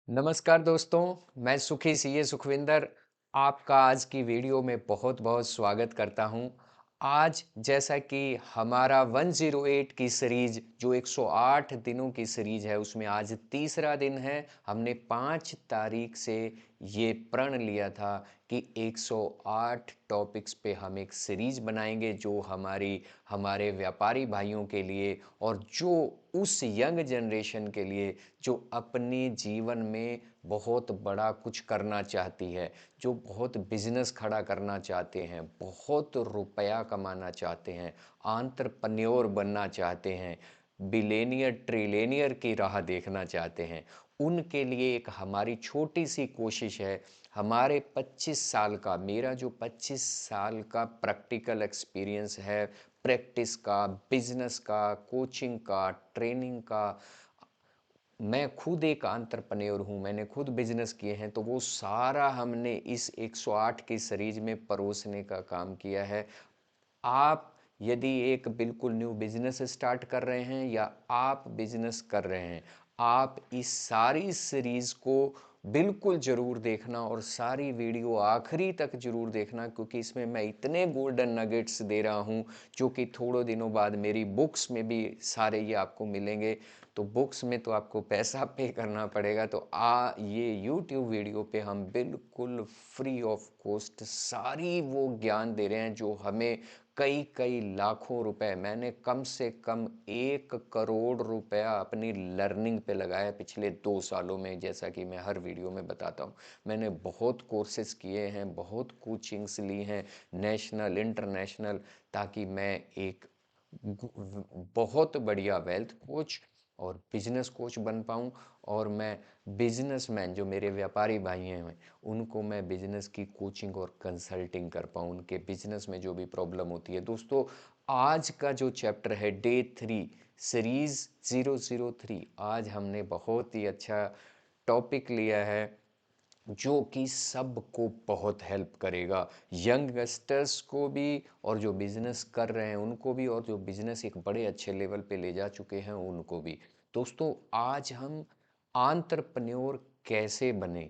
नमस्कार दोस्तों, मैं सुखी सीए सुखविंदर आपका आज की वीडियो में बहुत-बहुत स्वागत करता हूं। आज जैसा कि हमारा 108 की सीरीज जो 108 दिनों की सीरीज है उसमें आज तीसरा दिन है। हमने 5 तारीख से ये प्रण लिया था कि 108 टॉपिक्स पे हम एक सीरीज बनाएंगे जो हमारे व्यापारी भाइयों के लिए और जो उस यंग जनरेशन के लिए जो अपने जीवन में बहुत बड़ा कुछ करना चाहती है, जो बहुत बिजनेस खड़ा करना चाहते हैं, बहुत रुपया कमाना चाहते हैं, एंटरप्रेन्योर बनना चाहते हैं, बिलियनियर ट्रिलियनियर की राह देखना चाहते हैं, उनके लिए एक हमारी छोटी सी कोशिश है। हमारे 25 साल का मेरा जो 25 साल का प्रैक्टिकल एक्सपीरियंस है, प्रैक्टिस का, बिजनेस का, कोचिंग का, ट्रेनिंग का, मैं खुद एक एंटरप्रेन्योर हूँ, मैंने खुद बिजनेस किए हैं, तो वो सारा हमने इस 108 की सीरीज में परोसने का काम किया है। आप यदि एक बिल्कुल न्यू बिजनेस स्टार्ट कर रहे हैं या आप बिजनेस कर रहे हैं, आप इस सारी सीरीज को बिल्कुल ज़रूर देखना और सारी वीडियो आखिरी तक ज़रूर देखना, क्योंकि इसमें मैं इतने गोल्डन नगेट्स दे रहा हूँ जो कि थोड़े दिनों बाद मेरी बुक्स में भी सारे ये आपको मिलेंगे। तो बुक्स में तो आपको पैसा पे करना पड़ेगा, तो ये यूट्यूब वीडियो पे हम बिल्कुल फ्री ऑफ कॉस्ट सारी वो ज्ञान दे रहे हैं जो हमें कई कई लाखों रुपए, मैंने कम से कम 1 करोड़ रुपया अपनी लर्निंग पे लगाया है पिछले 2 सालों में। जैसा कि मैं हर वीडियो में बताता हूँ, मैंने बहुत कोर्सेज किए हैं, बहुत कोचिंग्स ली हैं, नेशनल इंटरनेशनल, ताकि मैं एक बहुत बढ़िया वेल्थ कोच और बिजनेस कोच बन पाऊँ। और मैं बिजनेसमैन जो मेरे व्यापारी भाई हैं उनको मैं बिजनेस की कोचिंग और कंसल्टिंग कर पाऊँ, उनके बिजनेस में जो भी प्रॉब्लम होती है। दोस्तों, आज का जो चैप्टर है डे 3 सीरीज 003, आज हमने बहुत ही अच्छा टॉपिक लिया है जो कि सबको बहुत हेल्प करेगा, यंगस्टर्स को भी और जो बिजनेस कर रहे हैं उनको भी, और जो बिजनेस एक बड़े अच्छे लेवल पे ले जा चुके हैं उनको भी। दोस्तों, आज हम एंटरप्रेन्योर कैसे बने,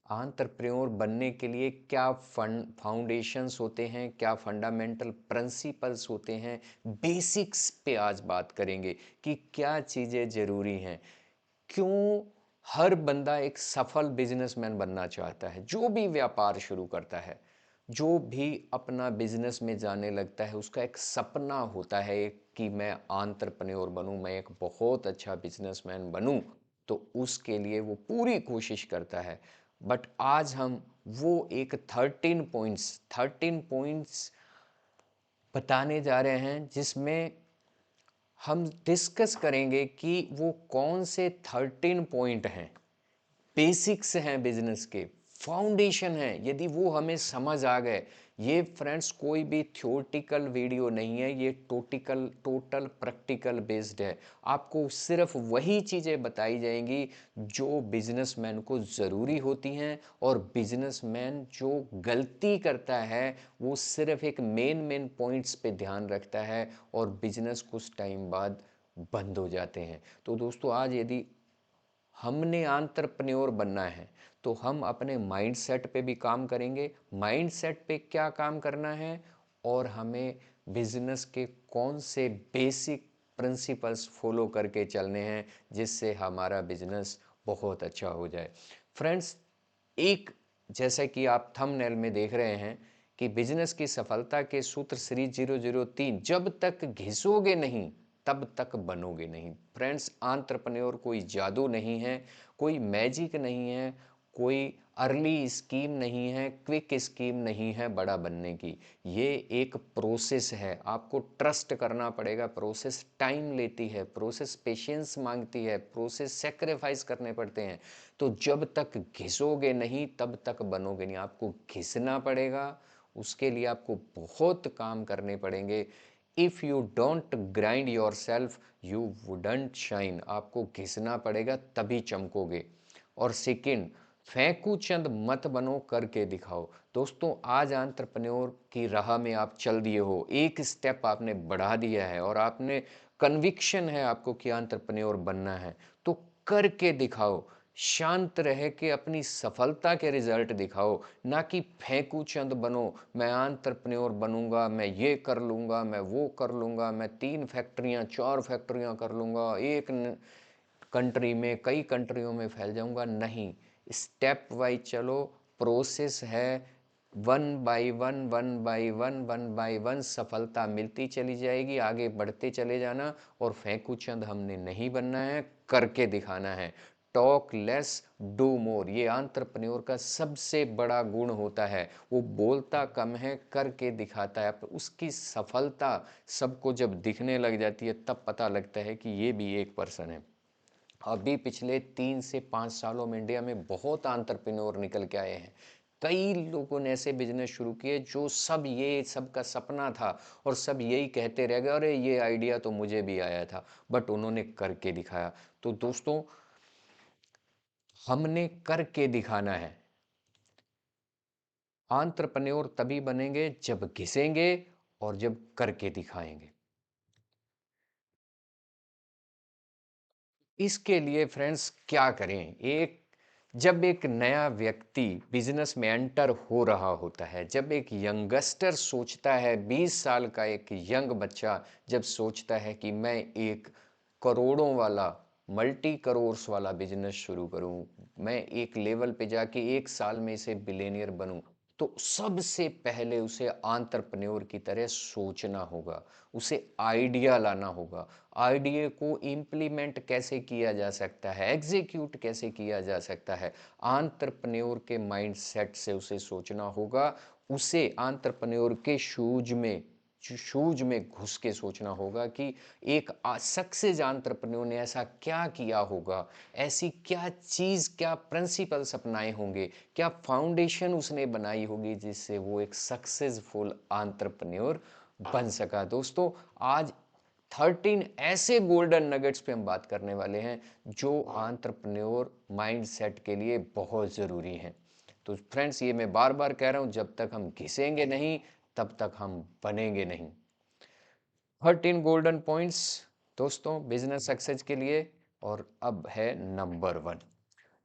एंटरप्रेन्योर बनने के लिए क्या फाउंडेशंस होते हैं, क्या फंडामेंटल प्रिंसिपल्स होते हैं, बेसिक्स पे आज बात करेंगे कि क्या चीज़ें ज़रूरी हैं। क्यों हर बंदा एक सफल बिजनेसमैन बनना चाहता है, जो भी व्यापार शुरू करता है, जो भी अपना बिजनेस में जाने लगता है, उसका एक सपना होता है कि मैं एंटरप्रेन्योर बनूं, मैं एक बहुत अच्छा बिजनेसमैन बनूं। तो उसके लिए वो पूरी कोशिश करता है। बट आज हम वो एक 13 पॉइंट्स बताने जा रहे हैं जिसमें हम डिस्कस करेंगे कि वो कौन से 13 पॉइंट हैं, बेसिक्स हैं बिजनेस के, फाउंडेशन है। यदि वो हमें समझ आ गए, ये फ्रेंड्स कोई भी थ्योरेटिकल वीडियो नहीं है, ये टोटल प्रैक्टिकल बेस्ड है। आपको सिर्फ वही चीज़ें बताई जाएंगी जो बिजनेसमैन को ज़रूरी होती हैं, और बिजनेसमैन जो गलती करता है वो सिर्फ एक मेन पॉइंट्स पे ध्यान रखता है और बिजनेस कुछ टाइम बाद बंद हो जाते हैं। तो दोस्तों, आज यदि हमने एंटरप्रेन्योर बनना है तो हम अपने माइंडसेट पे भी काम करेंगे। माइंडसेट पे क्या काम करना है, और हमें बिजनेस के कौन से बेसिक प्रिंसिपल्स फॉलो करके चलने हैं जिससे हमारा बिजनेस बहुत अच्छा हो जाए। फ्रेंड्स, एक जैसा कि आप थंबनेल में देख रहे हैं कि बिजनेस की सफलता के सूत्र श्री 003, जब तक घिसोगे नहीं तब तक बनोगे नहीं। फ्रेंड्स, एंटरप्रेन्योर कोई जादू नहीं है, कोई मैजिक नहीं है, कोई अर्ली स्कीम नहीं है, क्विक स्कीम नहीं है बड़ा बनने की। ये एक प्रोसेस है, आपको ट्रस्ट करना पड़ेगा। प्रोसेस टाइम लेती है, प्रोसेस पेशेंस मांगती है, प्रोसेस सेक्रीफाइस करने पड़ते हैं। तो जब तक घिसोगे नहीं तब तक बनोगे नहीं, आपको घिसना पड़ेगा। उसके लिए आपको बहुत काम करने पड़ेंगे। If you don't grind your self you wouldn't shine, आपको घिसना पड़ेगा तभी चमकोगे। और सेकंड, फेंकू चंद मत बनो, करके दिखाओ। दोस्तों, आज एंटरप्रेन्योर की राह में आप चल दिए हो, एक स्टेप आपने बढ़ा दिया है और आपने कन्विक्शन है आपको कि एंटरप्रेन्योर बनना है, तो करके दिखाओ। शांत रह के अपनी सफलता के रिजल्ट दिखाओ, ना कि फेंकू चंद बनो। मैं एंटरप्रेन्योर बनूंगा, मैं ये कर लूंगा, मैं वो कर लूंगा, मैं 3 फैक्ट्रियां 4 फैक्ट्रियां कर लूंगा, एक कंट्री में कई कंट्रियों में फैल जाऊंगा। नहीं, स्टेप वाइज चलो। प्रोसेस है, one by one, one by one, one by one सफलता मिलती चली जाएगी। आगे बढ़ते चले जाना। और फेंकू चंद हमने नहीं बनना है, करके दिखाना है। टॉक लेस, डू मोर, ये एंटरप्रेन्योर का सबसे बड़ा गुण होता है। वो बोलता कम है, करके दिखाता है। उसकी सफलता सबको जब दिखने लग जाती है तब पता लगता है कि ये भी एक पर्सन है। अभी पिछले 3 से 5 सालों में इंडिया में बहुत एंटरप्रेन्योर निकल के आए हैं। कई लोगों ने ऐसे बिजनेस शुरू किए जो ये सबका सपना था, और सब यही कहते रह गए, अरे ये आइडिया तो मुझे भी आया था, बट उन्होंने करके दिखाया। तो दोस्तों, हमने करके दिखाना है। एंटरप्रेन्योर तभी बनेंगे जब घिसेंगे और जब करके दिखाएंगे। इसके लिए फ्रेंड्स क्या करें? जब एक नया व्यक्ति बिजनेस में एंटर हो रहा होता है, जब एक यंगस्टर सोचता है, 20 साल का एक यंग बच्चा जब सोचता है कि मैं एक करोड़ों वाला, मल्टी करोर्स वाला बिजनेस शुरू करूं, मैं एक लेवल पे जाके 1 साल में इसे बिलियनियर बनूं, तो सबसे पहले उसे एंटरप्रेन्योर की तरह सोचना होगा। उसे आइडिया लाना होगा। आइडिया को इम्प्लीमेंट कैसे किया जा सकता है, एग्जीक्यूट कैसे किया जा सकता है, एंटरप्रेन्योर के माइंडसेट से उसे सोचना होगा। उसे एंटरप्रेन्योर के शूज में घुस के सोचना होगा कि एक सक्सेस एंटरप्रेन्योर ने ऐसा क्या किया होगा, ऐसी क्या चीज़, क्या प्रिंसिपल्स अपनाए होंगे, क्या फाउंडेशन उसने बनाई होगी जिससे वो एक सक्सेसफुल एंटरप्रेन्योर बन सका। दोस्तों, आज 13 ऐसे गोल्डन नगेट्स पे हम बात करने वाले हैं जो एंटरप्रेन्योर माइंडसेट के लिए बहुत ज़रूरी हैं। तो फ्रेंड्स, ये मैं बार बार कह रहा हूं, जब तक हम घिसेंगे नहीं तब तक हम बनेंगे नहीं। 13 गोल्डन पॉइंट्स दोस्तों बिजनेस सक्सेस के लिए। और अब है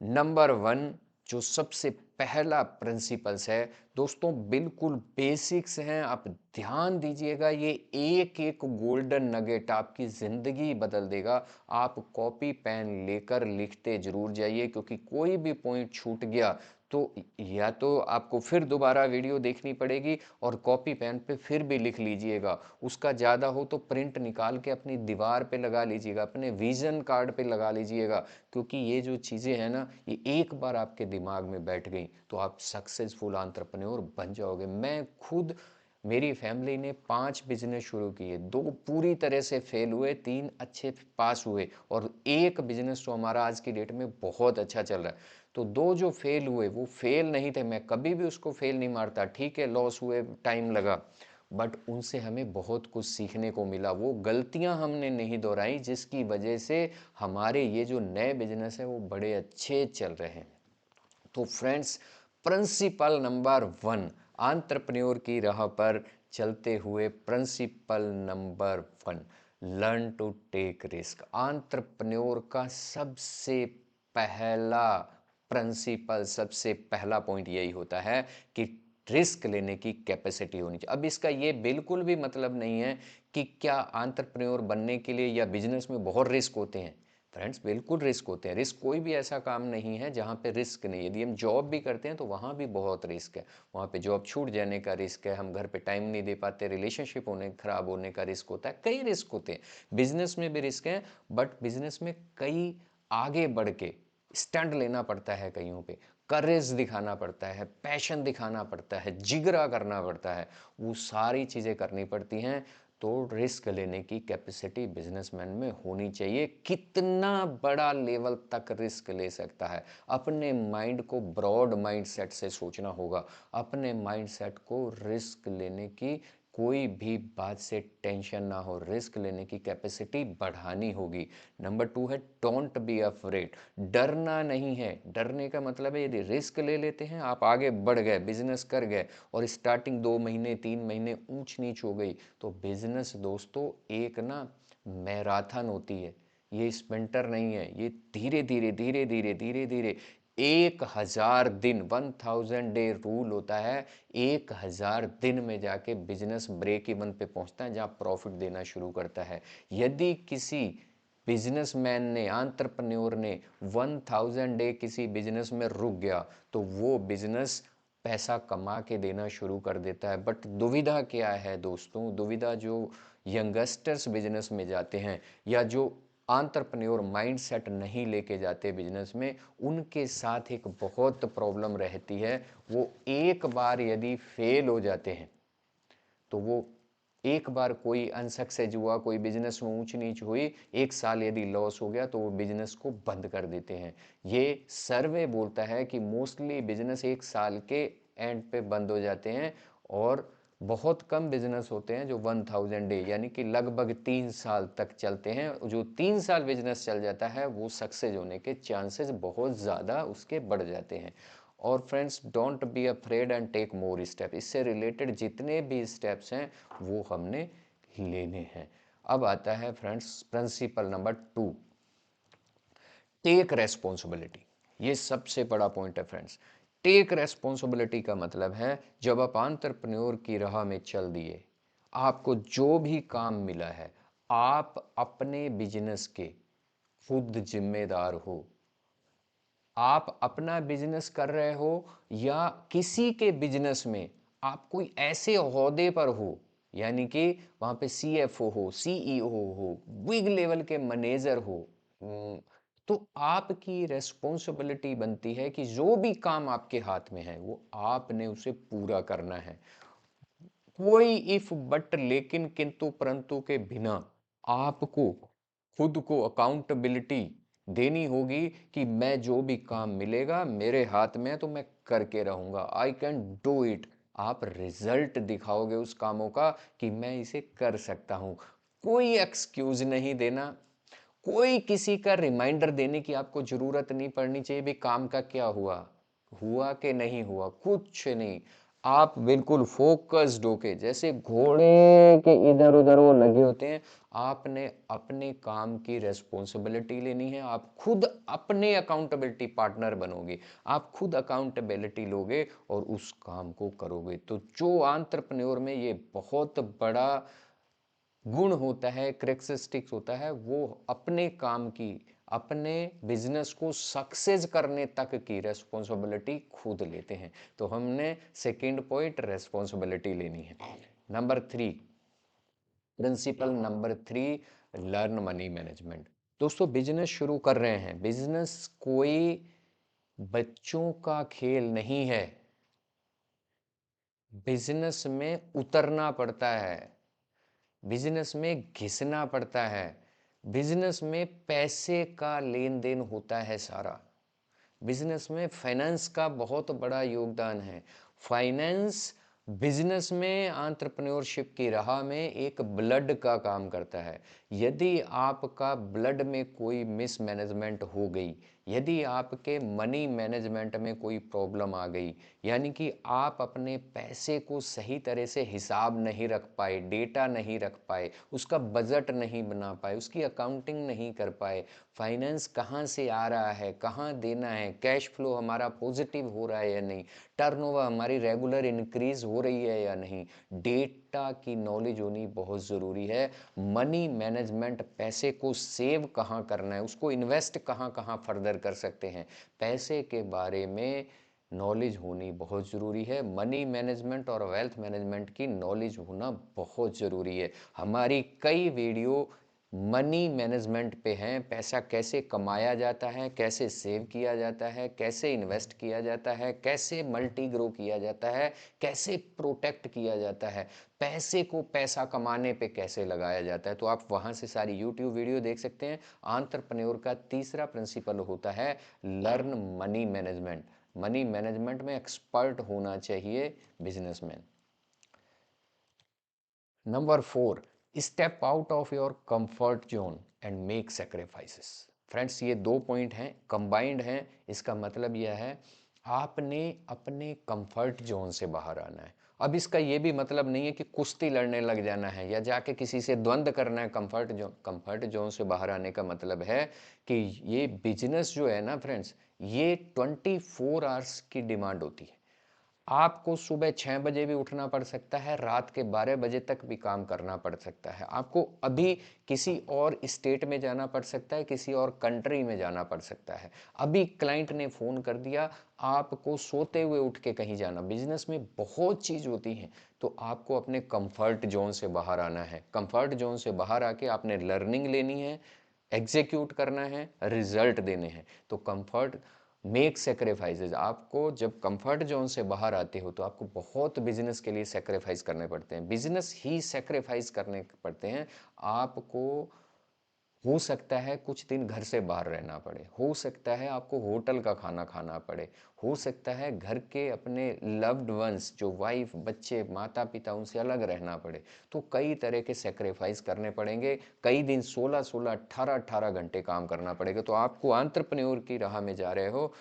नंबर 1। जो सबसे पहला प्रिंसिपल्स है दोस्तों, बिल्कुल बेसिक्स हैं, आप ध्यान दीजिएगा। ये एक एक गोल्डन नगेट आपकी ज़िंदगी बदल देगा। आप कॉपी पेन लेकर लिखते जरूर जाइए, क्योंकि कोई भी पॉइंट छूट गया तो या तो आपको फिर दोबारा वीडियो देखनी पड़ेगी, और कॉपी पेन पे फिर भी लिख लीजिएगा। उसका ज़्यादा हो तो प्रिंट निकाल के अपनी दीवार पे लगा लीजिएगा, अपने विजन कार्ड पे लगा लीजिएगा। क्योंकि ये जो चीज़ें हैं ना, ये एक बार आपके दिमाग में बैठ गई तो आप सक्सेसफुल एंटरप्रेन्योर बन जाओगे। मैं खुद, मेरी फैमिली ने 5 बिजनेस शुरू किए, 2 पूरी तरह से फेल हुए, 3 अच्छे पास हुए, और एक बिजनेस तो हमारा आज की डेट में बहुत अच्छा चल रहा है। तो 2 जो फेल हुए वो फेल नहीं थे, मैं कभी भी उसको फेल नहीं मारता। ठीक है, लॉस हुए, टाइम लगा, बट उनसे हमें बहुत कुछ सीखने को मिला। वो गलतियां हमने नहीं दोहराई, जिसकी वजह से हमारे ये जो नए बिजनेस हैं वो बड़े अच्छे चल रहे हैं। तो फ्रेंड्स, प्रिंसिपल नंबर 1, एंटरप्रेन्योर की राह पर चलते हुए principle number 1, learn to take risk. Entrepreneur का सबसे पहला प्रिंसिपल, सबसे पहला पॉइंट यही होता है कि रिस्क लेने की कैपेसिटी होनी चाहिए। अब इसका ये बिल्कुल भी मतलब नहीं है कि क्या एंटरप्रेन्योर बनने के लिए या बिजनेस में बहुत रिस्क होते हैं। फ्रेंड्स, बिल्कुल रिस्क होते हैं। रिस्क कोई भी ऐसा काम नहीं है जहाँ पे रिस्क नहीं है। यदि हम जॉब भी करते हैं तो वहाँ भी बहुत रिस्क है। वहाँ पे जॉब छूट जाने का रिस्क है, हम घर पे टाइम नहीं दे पाते, रिलेशनशिप खराब होने का रिस्क होता है, कई रिस्क होते हैं। बिजनेस में भी रिस्क है, बट बिजनेस में कई आगे बढ़ के स्टैंड लेना पड़ता है, कईयों पे करेज दिखाना पड़ता है, पैशन दिखाना पड़ता है, जिगरा करना पड़ता है, वो सारी चीज़ें करनी पड़ती हैं। तो रिस्क लेने की कैपेसिटी बिजनेसमैन में होनी चाहिए। कितना बड़ा लेवल तक रिस्क ले सकता है, अपने माइंड को ब्रॉड माइंडसेट से सोचना होगा। अपने माइंडसेट को रिस्क लेने की, कोई भी बात से टेंशन ना हो, रिस्क लेने की कैपेसिटी बढ़ानी होगी। नंबर 2 है, डोंट बी अफ्रेड। डरना नहीं है। डरने का मतलब है, यदि रिस्क ले लेते हैं, आप आगे बढ़ गए, बिजनेस कर गए, और स्टार्टिंग 2 महीने 3 महीने ऊंच नीच हो गई, तो बिजनेस दोस्तों एक ना मैराथन होती है। ये स्प्रिंटर नहीं है, ये धीरे धीरे धीरे धीरे धीरे धीरे 1000 दिन 1000 डे रूल होता है। 1000 दिन में जाके बिजनेस ब्रेक इवन पे पहुंचता है, जहां प्रॉफिट देना शुरू करता है। यदि किसी बिजनेसमैन ने, एंटरप्रेन्योर ने 1000 डे किसी बिजनेस में रुक गया तो वो बिजनेस पैसा कमा के देना शुरू कर देता है। बट दुविधा क्या है दोस्तों, दुविधा जो यंगस्टर्स बिजनेस में जाते हैं या जो एंटरप्रेन्योर माइंडसेट नहीं लेके जाते बिजनेस में, उनके साथ एक बहुत प्रॉब्लम रहती है। वो एक बार यदि फेल हो जाते हैं तो वो, एक बार कोई अनसक्सेस हुआ, कोई बिजनेस में ऊंच नीच हुई, एक साल यदि लॉस हो गया तो वो बिजनेस को बंद कर देते हैं। ये सर्वे बोलता है कि मोस्टली बिजनेस एक साल के एंड पे बंद हो जाते हैं, और बहुत कम बिजनेस होते हैं जो 1000 डे यानी कि लगभग 3 साल तक चलते हैं। जो 3 साल बिजनेस चल जाता है वो सक्सेस होने के चांसेस बहुत ज़्यादा उसके बढ़ जाते हैं। और friends, don't be afraid and take more step. इससे रिलेटेड जितने भी स्टेप्स हैं वो हमने लेने हैं। अब आता है friends principle number 2, take responsibility. ये सबसे बड़ा पॉइंट है फ्रेंड्स। टेक रेस्पॉन्सिबिलिटी का मतलब है, जब आप एंटरप्रेन्योर की राह में चल दिए, आपको जो भी काम मिला है, आप अपने बिजनेस के खुद जिम्मेदार हो। आप अपना बिजनेस कर रहे हो या किसी के बिजनेस में आप कोई ऐसे ओहदे पर हो, यानी कि वहां पे सीएफओ हो, सीईओ हो, बिग लेवल के मैनेजर हो, तो आपकी रेस्पॉन्सिबिलिटी बनती है कि जो भी काम आपके हाथ में है वो आपने उसे पूरा करना है। कोई इफ बट लेकिन किंतु परंतु के बिना आपको खुद को अकाउंटेबिलिटी देनी होगी कि मैं जो भी काम मिलेगा मेरे हाथ में है तो मैं करके रहूंगा, आई कैन डू इट। आप रिजल्ट दिखाओगे उस कामों का कि मैं इसे कर सकता हूं। कोई एक्सक्यूज नहीं देना, कोई किसी का रिमाइंडर देने की आपको जरूरत नहीं पड़नी चाहिए भी काम का क्या हुआ, हुआ कि नहीं हुआ, कुछ नहीं। आप बिल्कुल फोकस्ड होके, जैसे घोड़े के इधर उधर वो लगे होते हैं, आपने अपने काम की रेस्पॉन्सिबिलिटी लेनी है। आप खुद अपने अकाउंटेबिलिटी पार्टनर बनोगे, आप खुद अकाउंटेबिलिटी लोगे और उस काम को करोगे। तो जो एंटरप्रेन्योर में ये बहुत बड़ा गुण होता है, करेक्टरिस्टिक्स होता है, वो अपने काम की, अपने बिजनेस को सक्सेस करने तक की रेस्पॉन्सिबिलिटी खुद लेते हैं। तो हमने सेकंड पॉइंट रेस्पॉन्सिबिलिटी लेनी है। Number 3, principle number 3, learn money management. दोस्तों, बिजनेस शुरू कर रहे हैं, बिजनेस कोई बच्चों का खेल नहीं है। बिजनेस में उतरना पड़ता है, बिजनेस में घिसना पड़ता है, बिजनेस में पैसे का लेन देन होता है सारा। बिजनेस में फाइनेंस का बहुत बड़ा योगदान है। फाइनेंस बिजनेस में, एंटरप्रेन्योरशिप की राह में एक ब्लड का काम करता है। यदि आपका ब्लड में कोई मिसमैनेजमेंट हो गई, यदि आपके मनी मैनेजमेंट में कोई प्रॉब्लम आ गई, यानी कि आप अपने पैसे को सही तरह से हिसाब नहीं रख पाए, डेटा नहीं रख पाए, उसका बजट नहीं बना पाए, उसकी अकाउंटिंग नहीं कर पाए, फाइनेंस कहाँ से आ रहा है, कहाँ देना है, कैश फ्लो हमारा पॉजिटिव हो रहा है या नहीं, टर्नओवर हमारी रेगुलर इंक्रीज हो रही है या नहीं, डेटा की नॉलेज होनी बहुत ज़रूरी है। मनी मैनेजमेंट, पैसे को सेव कहाँ करना है, उसको इन्वेस्ट कहाँ कहाँ फर्दर कर सकते हैं, पैसे के बारे में नॉलेज होनी बहुत ज़रूरी है। मनी मैनेजमेंट और वेल्थ मैनेजमेंट की नॉलेज होना बहुत ज़रूरी है। हमारी कई वीडियो मनी मैनेजमेंट पे हैं, पैसा कैसे कमाया जाता है, कैसे सेव किया जाता है, कैसे इन्वेस्ट किया जाता है, कैसे मल्टी ग्रो किया जाता है, कैसे प्रोटेक्ट किया जाता है, पैसे को पैसा कमाने पे कैसे लगाया जाता है। तो आप वहाँ से सारी यूट्यूब वीडियो देख सकते हैं। एंटरप्रेन्योर का तीसरा प्रिंसिपल होता है learn money management. Money management में एक्सपर्ट होना चाहिए businessman. Number 4, step out of your comfort zone and make sacrifices. Friends, ये दो पॉइंट हैं, कंबाइंड हैं। इसका मतलब यह है, आपने अपने कंफर्ट जोन से बाहर आना है, अब इसका ये भी मतलब नहीं है कि कुश्ती लड़ने लग जाना है या जाके किसी से द्वंद्व करना है। कंफर्ट जोन से बाहर आने का मतलब है कि ये बिजनेस जो है ना फ्रेंड्स, ये 24 आवर्स की डिमांड होती है। आपको सुबह 6 बजे भी उठना पड़ सकता है, रात के 12 बजे तक भी काम करना पड़ सकता है, आपको अभी किसी और स्टेट में जाना पड़ सकता है, किसी और कंट्री में जाना पड़ सकता है, अभी क्लाइंट ने फ़ोन कर दिया, आपको सोते हुए उठ के कहीं जाना। बिजनेस में बहुत चीज़ होती हैं, तो आपको अपने कंफर्ट जोन से बाहर आना है। कंफर्ट जोन से बाहर आके आपने लर्निंग लेनी है, एग्जीक्यूट करना है, रिजल्ट देने हैं। तो कंफर्ट मेक सेक्रीफाइसेज। आपको जब कंफर्ट जोन से बाहर आते हो तो आपको बहुत बिजनेस के लिए सेक्रीफाइस करने पड़ते हैं, बिजनेस ही सेक्रीफाइस करने पड़ते हैं। आपको हो सकता है कुछ दिन घर से बाहर रहना पड़े, हो सकता है आपको होटल का खाना खाना पड़े, हो सकता है घर के अपने लव्ड वंस जो वाइफ बच्चे माता पिता उनसे अलग रहना पड़े। तो कई तरह के सेक्रीफाइस करने पड़ेंगे, कई दिन 16-16 18-18 घंटे काम करना पड़ेगा। तो आपको एंटरप्रेन्योर की राह में जा रहे हो,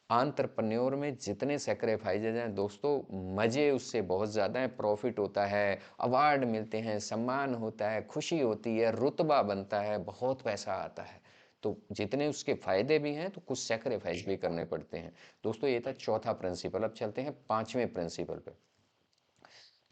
एंटरप्रेन्योर में जितने सेक्रीफाइसेज हैं दोस्तों, मज़े उससे बहुत ज़्यादा हैं। प्रॉफिट होता है, अवार्ड मिलते हैं, सम्मान होता है, खुशी होती है, रुतबा बनता है, बहुत पैसा आता है। तो जितने उसके फ़ायदे भी हैं तो कुछ सेक्रीफाइस भी करने पड़ते हैं। दोस्तों ये था चौथा प्रिंसिपल। अब चलते हैं पांचवें प्रिंसिपल पे।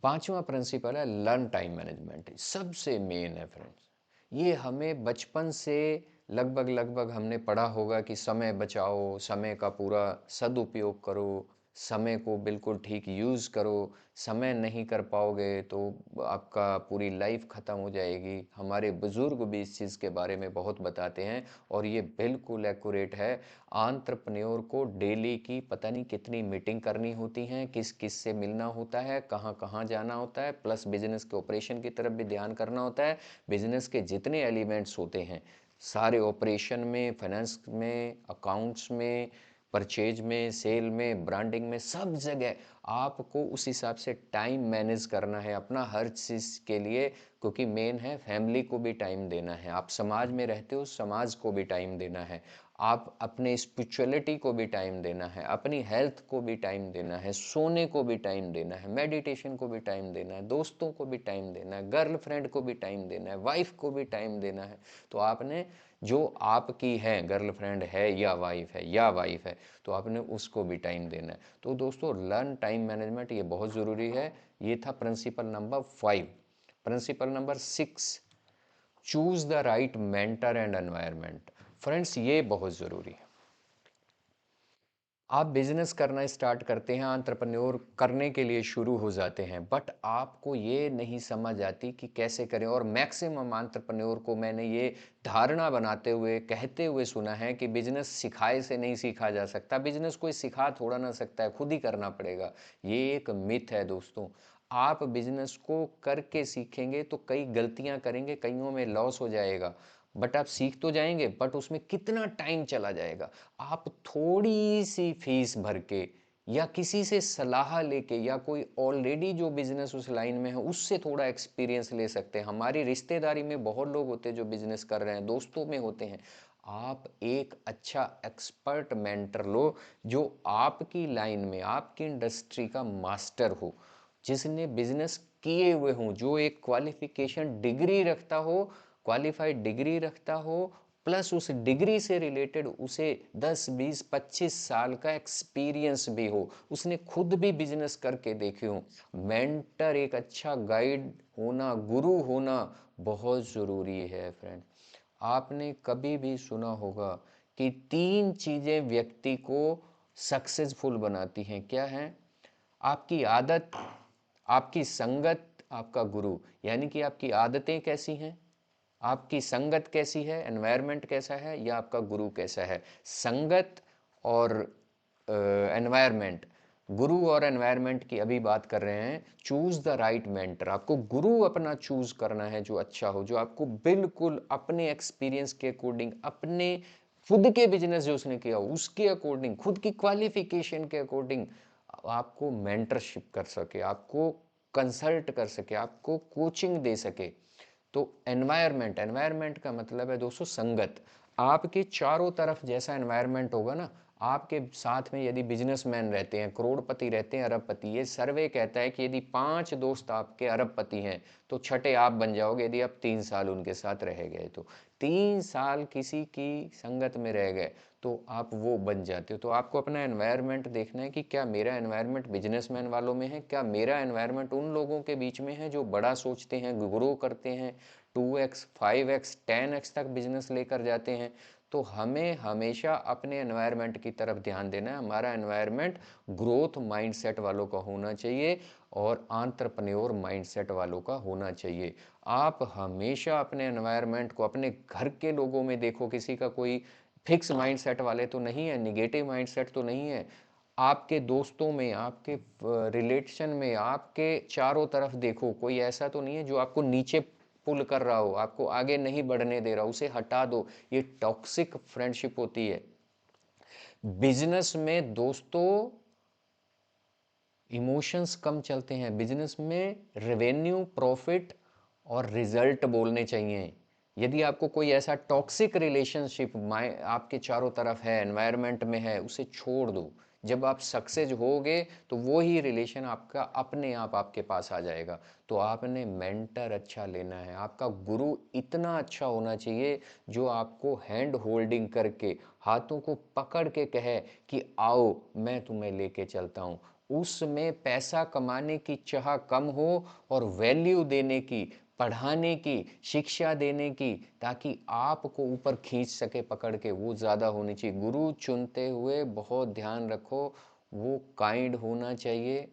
पांचवा प्रिंसिपल है लर्न टाइम मैनेजमेंट। सबसे मेन है फ्रेंड्स, ये हमें बचपन से लगभग लगभग हमने पढ़ा होगा कि समय बचाओ, समय का पूरा सदुपयोग करो, समय को बिल्कुल ठीक यूज़ करो। समय नहीं कर पाओगे तो आपका पूरी लाइफ ख़त्म हो जाएगी। हमारे बुज़ुर्ग भी इस चीज़ के बारे में बहुत बताते हैं और ये बिल्कुल एक्यूरेट है। एंटरप्रेन्योर को डेली की पता नहीं कितनी मीटिंग करनी होती हैं, किस किस से मिलना होता है, कहाँ कहाँ जाना होता है, प्लस बिजनेस के ऑपरेशन की तरफ भी ध्यान करना होता है। बिजनेस के जितने एलिमेंट्स होते हैं सारे, ऑपरेशन में, फाइनेंस में, अकाउंट्स में, परचेज में, सेल में, ब्रांडिंग में, सब जगह आपको उस हिसाब से टाइम मैनेज करना है अपना हर चीज़ के लिए। क्योंकि मेन है फैमिली को भी टाइम देना है, आप समाज में रहते हो, समाज को भी टाइम देना है, आप अपने स्पिरिचुअलिटी को भी टाइम देना है, अपनी हेल्थ को भी टाइम देना है, सोने को भी टाइम देना है, मेडिटेशन को भी टाइम देना है, दोस्तों को भी टाइम देना है, गर्लफ्रेंड को भी टाइम देना है, वाइफ को भी टाइम देना है। तो आपने जो आपकी है, गर्लफ्रेंड है या वाइफ है, तो आपने उसको भी टाइम देना है। तो दोस्तों लर्न टाइम मैनेजमेंट ये बहुत ज़रूरी है। ये था principle number 5। Principle number 6, choose the right mentor and environment. Friends ये बहुत ज़रूरी है। आप बिजनेस करना स्टार्ट करते हैं, एंटरप्रेन्योर करने के लिए शुरू हो जाते हैं, बट आपको ये नहीं समझ आती कि कैसे करें। और मैक्सिमम एंटरप्रेन्योर को मैंने ये धारणा बनाते हुए कहते हुए सुना है कि बिजनेस सिखाए से नहीं सीखा जा सकता, बिजनेस कोई सिखा थोड़ा ना सकता है, खुद ही करना पड़ेगा। ये एक मिथ है दोस्तों। आप बिजनेस को करके सीखेंगे तो कई गलतियां करेंगे, कईयों में लॉस हो जाएगा, बट आप सीख तो जाएंगे, बट उसमें कितना टाइम चला जाएगा। आप थोड़ी सी फीस भर के या किसी से सलाह लेके या कोई ऑलरेडी जो बिजनेस उस लाइन में है उससे थोड़ा एक्सपीरियंस ले सकते हैं। हमारी रिश्तेदारी में बहुत लोग होते हैं जो बिजनेस कर रहे हैं, दोस्तों में होते हैं। आप एक अच्छा एक्सपर्ट मेंटर लो जो आपकी लाइन में, आपकी इंडस्ट्री का मास्टर हो, जिसने बिजनेस किए हुए हों, जो एक क्वालिफिकेशन डिग्री रखता हो, क्वालिफाइड डिग्री रखता हो, प्लस उस डिग्री से रिलेटेड उसे 10 20 25 साल का एक्सपीरियंस भी हो, उसने खुद भी बिजनेस करके देखे हो। मेंटर, एक अच्छा गाइड होना, गुरु होना बहुत ज़रूरी है फ्रेंड। आपने कभी भी सुना होगा कि 3 चीज़ें व्यक्ति को सक्सेसफुल बनाती हैं, क्या हैं? आपकी आदत, आपकी संगत, आपका गुरु। यानी कि आपकी आदतें कैसी हैं, आपकी संगत कैसी है, एनवायरनमेंट कैसा है, या आपका गुरु कैसा है। संगत और एनवायरनमेंट, गुरु और एनवायरनमेंट की अभी बात कर रहे हैं। चूज द राइट मेंटर, आपको गुरु अपना चूज करना है जो अच्छा हो, जो आपको बिल्कुल अपने एक्सपीरियंस के अकॉर्डिंग, अपने खुद के बिजनेस जो उसने किया उसके अकॉर्डिंग, खुद की क्वालिफिकेशन के अकॉर्डिंग आपको मेंटरशिप कर सके, आपको कंसल्ट कर सके, आपको कोचिंग दे सके। तो एनवायरनमेंट, एनवायरनमेंट का मतलब है दोस्तों संगत। आपके चारों तरफ जैसा एनवायरनमेंट होगा ना, आपके साथ में यदि बिजनेसमैन रहते हैं, करोड़पति रहते हैं, अरबपति, ये सर्वे कहता है कि यदि 5 दोस्त आपके अरबपति हैं तो छठे आप बन जाओगे यदि आप 3 साल उनके साथ रह गए तो। 3 साल किसी की संगत में रह गए तो आप वो बन जाते हो। तो आपको अपना एनवायरनमेंट देखना है कि क्या मेरा एनवायरनमेंट बिजनेसमैन वालों में है, क्या मेरा एनवायरनमेंट उन लोगों के बीच में है जो बड़ा सोचते हैं, ग्रो करते हैं, 2x 5x 10x तक बिजनेस लेकर जाते हैं। तो हमें हमेशा अपने एनवायरनमेंट की तरफ ध्यान देना है। हमारा एनवायरनमेंट ग्रोथ माइंडसेट वालों का होना चाहिए और एंटरप्रेन्योर माइंडसेट वालों का होना चाहिए। आप हमेशा अपने एनवायरनमेंट को अपने घर के लोगों में देखो, किसी का कोई फिक्स माइंडसेट वाले तो नहीं है, निगेटिव माइंडसेट तो नहीं है। आपके दोस्तों में, आपके रिलेशन में, आपके चारों तरफ देखो, कोई ऐसा तो नहीं है जो आपको नीचे पुल कर रहा हो, आपको आगे नहीं बढ़ने दे रहा, उसे हटा दो। ये टॉक्सिक फ्रेंडशिप होती है। बिजनेस में दोस्तों इमोशंस कम चलते हैं। बिजनेस में रेवेन्यू, प्रॉफिट और रिजल्ट बोलने चाहिए। यदि आपको कोई ऐसा टॉक्सिक रिलेशनशिप आपके चारों तरफ है, एनवायरनमेंट में है, उसे छोड़ दो। जब आप सक्सेस होगे तो वो ही रिलेशन आपका अपने आप आपके पास आ जाएगा। तो आपने मेंटर अच्छा लेना है, आपका गुरु इतना अच्छा होना चाहिए जो आपको हैंड होल्डिंग करके, हाथों को पकड़ के कहे कि आओ मैं तुम्हें लेके चलता हूँ। उसमें पैसा कमाने की चाह कम हो और वैल्यू देने की, पढ़ाने की, शिक्षा देने की, ताकि आपको ऊपर खींच सके पकड़ के, वो ज़्यादा होनी चाहिए। गुरु चुनते हुए बहुत ध्यान रखो, वो काइंड होना चाहिए,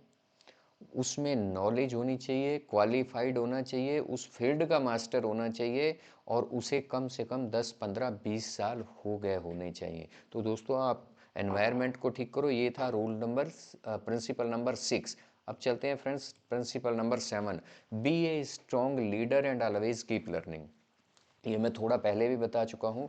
उसमें नॉलेज होनी चाहिए, क्वालिफाइड होना चाहिए, उस फील्ड का मास्टर होना चाहिए और उसे कम से कम 10, 15, 20 साल हो गए होने चाहिए। तो दोस्तों आप एनवायरनमेंट को ठीक करो। ये था रूल नंबर प्रिंसिपल नंबर 6। अब चलते हैं friends principle number 7, be a strong leader and always keep learning. ये मैं थोड़ा पहले भी बता चुका हूँ।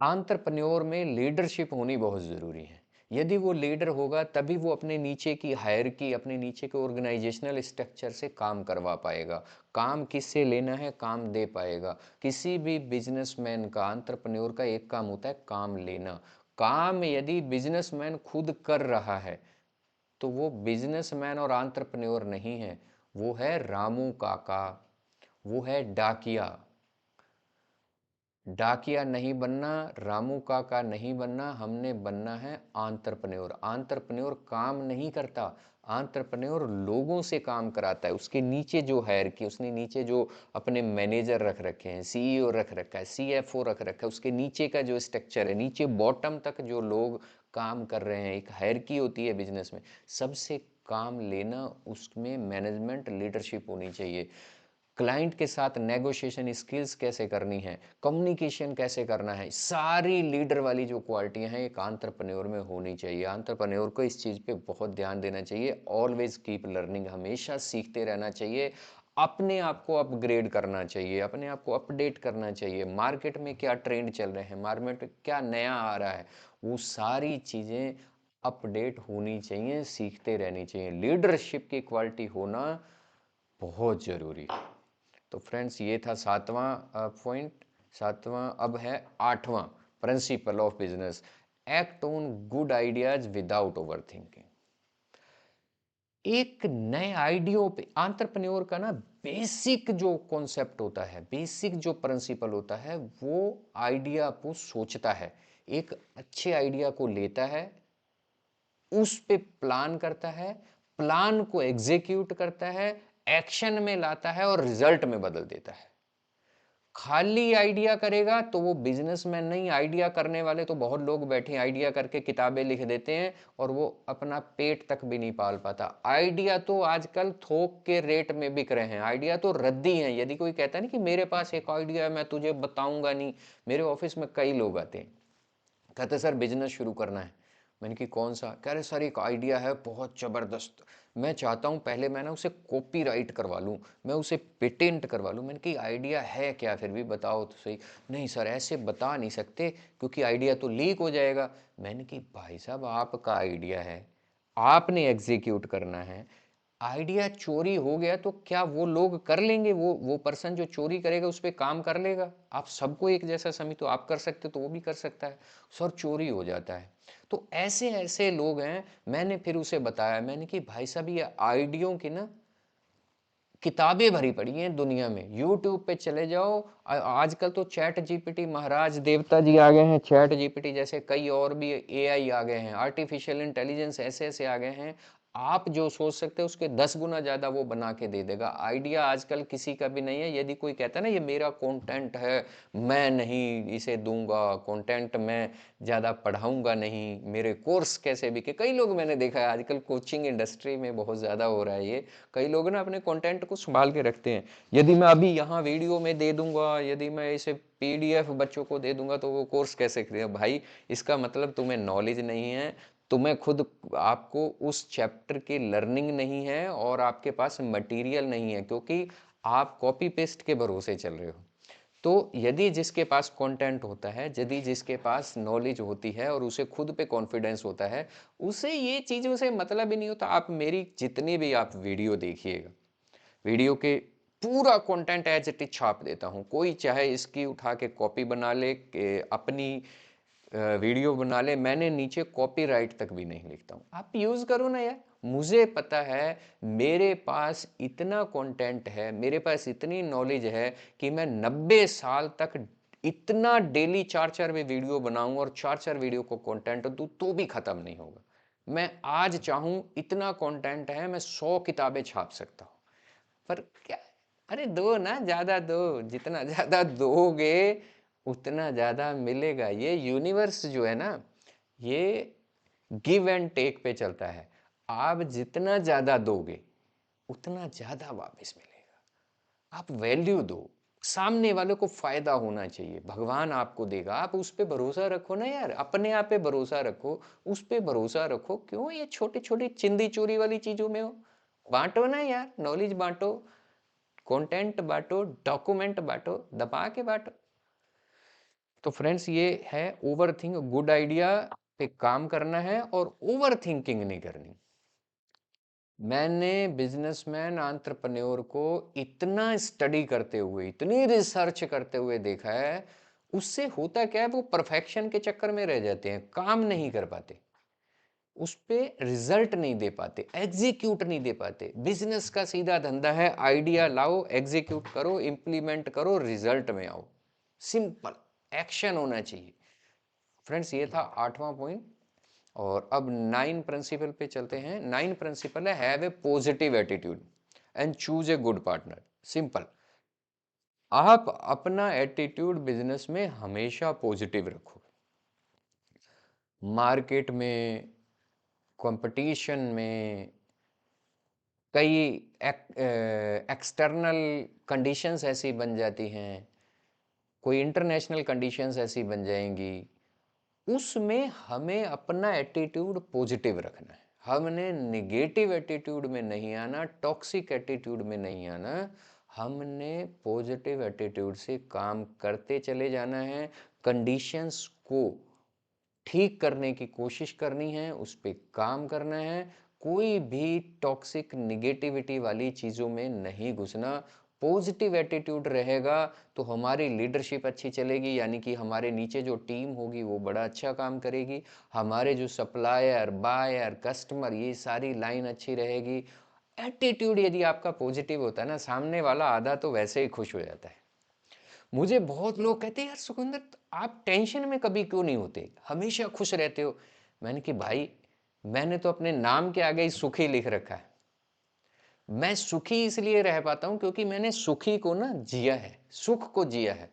एंटरप्रेन्योर में लीडरशिप होनी बहुत ज़रूरी है। यदि वो लीडर होगा तभी वो अपने नीचे की हायरार्की, अपने नीचे के ऑर्गेनाइजेशनल स्ट्रक्चर से काम करवा पाएगा। काम किससे लेना है, काम दे पाएगा। किसी भी बिजनेसमैन का, एंटरप्रेन्योर का एक काम होता है काम लेना। काम यदि बिजनेसमैन खुद कर रहा है तो वो बिजनेसमैन और एंटरप्रेन्योर नहीं है, वो है रामू काका, वो है डाकिया। डाकिया नहीं बनना, रामू काका नहीं बनना, हमने बनना है एंटरप्रेन्योर। एंटरप्रेन्योर काम नहीं करता, एंटरप्रेन्योर लोगों से काम कराता है। उसके नीचे जो हायरार्की, उसने नीचे जो अपने मैनेजर रख रखे हैं, सीईओ रख रखा है, सीएफओ रख रखा है, उसके नीचे का जो स्ट्रक्चर है, नीचे बॉटम तक जो लोग काम कर रहे हैं, एक हायरार्की होती है बिजनेस में। सबसे काम लेना, उसमें मैनेजमेंट लीडरशिप होनी चाहिए। क्लाइंट के साथ नेगोशिएशन स्किल्स कैसे करनी है, कम्युनिकेशन कैसे करना है, सारी लीडर वाली जो क्वालिटियां हैं एक एंटरप्रेन्योर में होनी चाहिए। एंटरप्रेन्योर को इस चीज़ पे बहुत ध्यान देना चाहिए। ऑलवेज कीप लर्निंग, हमेशा सीखते रहना चाहिए। अपने आप को अपग्रेड करना चाहिए, अपने आप को अपडेट करना चाहिए। मार्केट में क्या ट्रेंड चल रहे हैं, मार्केट में क्या नया आ रहा है, वो सारी चीज़ें अपडेट होनी चाहिए, सीखते रहनी चाहिए। लीडरशिप की क्वालिटी होना बहुत ज़रूरी है। तो फ्रेंड्स ये था 7वां पॉइंट। 7वां अब है 8वां, principle of business, act on good ideas without overthinking. एक नए आइडियो पे एंटरप्रेन्योर का ना बेसिक जो कॉन्सेप्ट होता है, बेसिक जो प्रिंसिपल होता है, वो आइडिया को सोचता है, एक अच्छे आइडिया को लेता है, उस पे प्लान करता है, प्लान को एग्जीक्यूट करता है, एक्शन में लाता है और रिजल्ट में बदल देता है। खाली आइडिया करेगा तो वो बिजनेसमैन नहीं। आइडिया करने वाले तो बहुत लोग बैठे आइडिया करके किताबें लिख देते हैं और वो अपना पेट तक भी नहीं पाल पाता। आइडिया तो आजकल थोक के रेट में बिक रहे हैं, आइडिया तो रद्दी हैं। यदि कोई कहता है ना कि मेरे पास एक आइडिया है मैं तुझे बताऊंगा नहीं, मेरे ऑफिस में कई लोग आते हैं, कहते सर बिजनेस शुरू करना है। मैंने कि कौन सा, कह रहे सर एक आइडिया है बहुत ज़बरदस्त, मैं चाहता हूँ पहले मैं ना उसे कॉपीराइट करवा लूँ, मैं उसे पेटेंट करवा लूँ। मैंने कि आइडिया है क्या, फिर भी बताओ तो सही। नहीं सर ऐसे बता नहीं सकते क्योंकि आइडिया तो लीक हो जाएगा। मैंने कि भाई साहब आपका आइडिया है, आपने एग्जीक्यूट करना है, आइडिया चोरी हो गया तो क्या वो लोग कर लेंगे? वो पर्सन जो चोरी करेगा उस पे काम कर लेगा? आप सबको एक जैसा समझते हो, आप कर सकते हो तो वो भी कर सकता है। सर चोरी हो जाता है। तो ऐसे-ऐसे लोग हैं। मैंने फिर उसे बताया, मैंने कि भाई साहब ये आइडियों की ना किताबें भरी पड़ी हैं दुनिया में। यूट्यूब पे चले जाओ। आजकल तो चैट जीपीटी महाराज देवता जी आ गए हैं। चैट जीपीटी जैसे कई और भी एआई आ गए हैं। आर्टिफिशियल इंटेलिजेंस ऐसे-ऐसे आ गए हैं। आप जो सोच सकते हो उसके 10 गुना ज़्यादा वो बना के दे देगा। आइडिया आजकल किसी का भी नहीं है। यदि कोई कहता है ना ये मेरा कंटेंट है, मैं नहीं इसे दूँगा, कंटेंट मैं ज़्यादा पढ़ाऊँगा नहीं, मेरे कोर्स कैसे बिके। कई लोग मैंने देखा है आजकल कोचिंग इंडस्ट्री में बहुत ज़्यादा हो रहा है ये। कई लोग ना अपने कंटेंट को संभाल के रखते हैं। यदि मैं अभी यहाँ वीडियो में दे दूंगा, यदि मैं इसे पीडीएफ बच्चों को दे दूंगा तो वो कोर्स कैसे खरीदेगा भाई? इसका मतलब तुम्हें नॉलेज नहीं है, तुम्हें खुद आपको उस चैप्टर की लर्निंग नहीं है और आपके पास मटेरियल नहीं है, क्योंकि आप कॉपी पेस्ट के भरोसे चल रहे हो। तो यदि जिसके पास कंटेंट होता है, यदि जिसके पास नॉलेज होती है और उसे खुद पे कॉन्फिडेंस होता है, उसे ये चीज़ों से मतलब ही नहीं होता। आप मेरी जितनी भी आप वीडियो देखिएगा, वीडियो के पूरा कंटेंट एज इट इज छाप देता हूँ। कोई चाहे इसकी उठा के कॉपी बना ले, के अपनी वीडियो बना ले, मैंने नीचे कॉपीराइट तक भी नहीं लिखता हूँ। आप यूज़ करो ना यार। मुझे पता है मेरे पास इतना कंटेंट है, मेरे पास इतनी नॉलेज है कि मैं 90 साल तक इतना डेली 4-4 में वीडियो बनाऊं और 4-4 वीडियो को कंटेंट दूं तो भी खत्म नहीं होगा। मैं आज चाहूं इतना कंटेंट है, मैं 100 किताबें छाप सकता हूं। पर क्या, अरे दो ना, ज्यादा दो। जितना ज्यादा दोगे उतना ज्यादा मिलेगा। ये यूनिवर्स जो है ना, ये गिव एंड टेक पे चलता है। आप जितना ज्यादा दोगे उतना ज्यादा वापस मिलेगा। आप वैल्यू दो, सामने वाले को फायदा होना चाहिए। भगवान आपको देगा, आप उस पे भरोसा रखो ना यार। अपने आप पे भरोसा रखो, उस पे भरोसा रखो। क्यों ये छोटी छोटी चिंदी चोरी वाली चीजों में हो? बांटो ना यार, नॉलेज बांटो, कंटेंट बांटो, डॉक्यूमेंट बांटो, दबा के बांटो। तो फ्रेंड्स ये है ओवर थिंक। गुड आइडिया पे काम करना है और ओवर थिंकिंग नहीं करनी। मैंने बिजनेसमैन एंटरप्रेन्योर को इतना स्टडी करते हुए, इतनी रिसर्च करते हुए देखा है, उससे होता क्या है, वो परफेक्शन के चक्कर में रह जाते हैं, काम नहीं कर पाते, उस पे रिजल्ट नहीं दे पाते, एग्जीक्यूट नहीं दे पाते। बिजनेस का सीधा धंधा है, आइडिया लाओ, एग्जीक्यूट करो, इंप्लीमेंट करो, रिजल्ट में आओ। सिंपल एक्शन होना चाहिए। फ्रेंड्स ये था 8वां पॉइंट। और अब 9 प्रिंसिपल पे चलते हैं। 9 प्रिंसिपल है have a positive attitude and choose a good partner. Simple, आप अपना एटीट्यूड बिजनेस में हमेशा पॉजिटिव रखो। मार्केट में, कंपटीशन में, कई एक्सटर्नल कंडीशंस ऐसी बन जाती हैं, कोई इंटरनेशनल कंडीशंस ऐसी बन जाएंगी, उसमें हमें अपना एटीट्यूड पॉजिटिव रखना है। हमने निगेटिव एटीट्यूड में नहीं आना, टॉक्सिक एटीट्यूड में नहीं आना। हमने पॉजिटिव एटीट्यूड से काम करते चले जाना है। कंडीशंस को ठीक करने की कोशिश करनी है, उस पर काम करना है। कोई भी टॉक्सिक निगेटिविटी वाली चीज़ों में नहीं घुसना। पॉजिटिव एटीट्यूड रहेगा तो हमारी लीडरशिप अच्छी चलेगी, यानी कि हमारे नीचे जो टीम होगी वो बड़ा अच्छा काम करेगी। हमारे जो सप्लायर, बायर, कस्टमर, ये सारी लाइन अच्छी रहेगी। एटीट्यूड यदि आपका पॉजिटिव होता है ना, सामने वाला आधा तो वैसे ही खुश हो जाता है। मुझे बहुत लोग कहते हैं यार सुखविंदर, आप टेंशन में कभी क्यों नहीं होते, हमेशा खुश रहते हो। मैंने कि भाई, मैंने तो अपने नाम के आगे ही सुखी लिख रखा है। मैं सुखी इसलिए रह पाता हूं क्योंकि मैंने सुखी को ना जिया है, सुख को जिया है।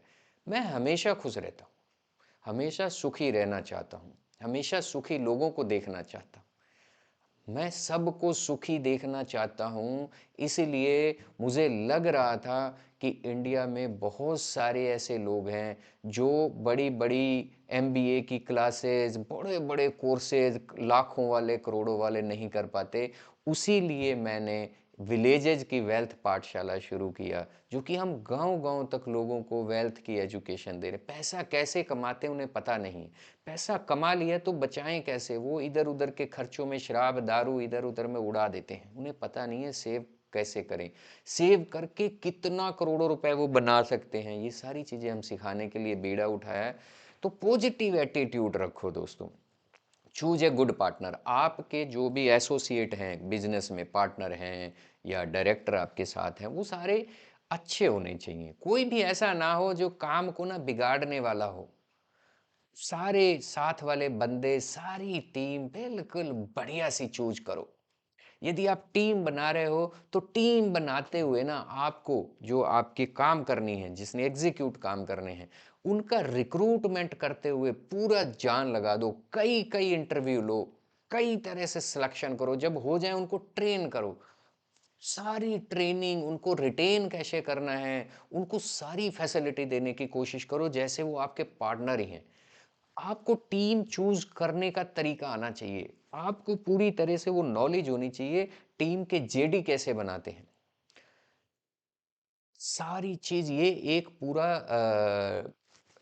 मैं हमेशा खुश रहता हूं, हमेशा सुखी रहना चाहता हूं, हमेशा सुखी लोगों को देखना चाहता हूं। मैं सबको सुखी देखना चाहता हूँ। इसलिए मुझे लग रहा था कि इंडिया में बहुत सारे ऐसे लोग हैं जो बड़ी बड़ी एमबीए की क्लासेस, बड़े बड़े कोर्सेज, लाखों वाले करोड़ों वाले नहीं कर पाते। उसी लिए मैंने विलेजेज की वेल्थ पाठशाला शुरू किया, जो कि हम गांव-गांव तक लोगों को वेल्थ की एजुकेशन दे रहे। पैसा कैसे कमाते हैं उन्हें पता नहीं। पैसा कमा लिया तो बचाएं कैसे? वो इधर-उधर के खर्चों में शराब, दारू इधर-उधर में उड़ा देते हैं। उन्हें पता नहीं है सेव कैसे करें। सेव करके कितना करोड़ों रुपए वो बना सकते हैं। ये सारी चीज़ें हम सिखाने के लिए बीड़ा उठाया है। तो पॉजिटिव एटीट्यूड रखो दोस्तों। Choose a good partner. आपके जो भी एसोसिएट हैं बिजनेस में, पार्टनर हैं या डायरेक्टर आपके साथ हैं, वो सारे अच्छे होने चाहिए। कोई भी ऐसा ना हो जो काम को ना बिगाड़ने वाला हो। सारे साथ वाले बंदे, सारी टीम बिल्कुल बढ़िया सी चूज करो। यदि आप टीम बना रहे हो तो टीम बनाते हुए ना आपको जो आपके काम करनी है, जिसने एग्जीक्यूट काम करने हैं, उनका रिक्रूटमेंट करते हुए पूरा जान लगा दो। कई कई इंटरव्यू लो, कई तरह से सिलेक्शन करो। जब हो जाए उनको ट्रेन करो, सारी ट्रेनिंग, उनको रिटेन कैसे करना है, उनको सारी फैसिलिटी देने की कोशिश करो जैसे वो आपके पार्टनर ही हैं। आपको टीम चूज करने का तरीका आना चाहिए। आपको पूरी तरह से वो नॉलेज होनी चाहिए टीम के जेडी कैसे बनाते हैं। सारी चीज ये एक पूरा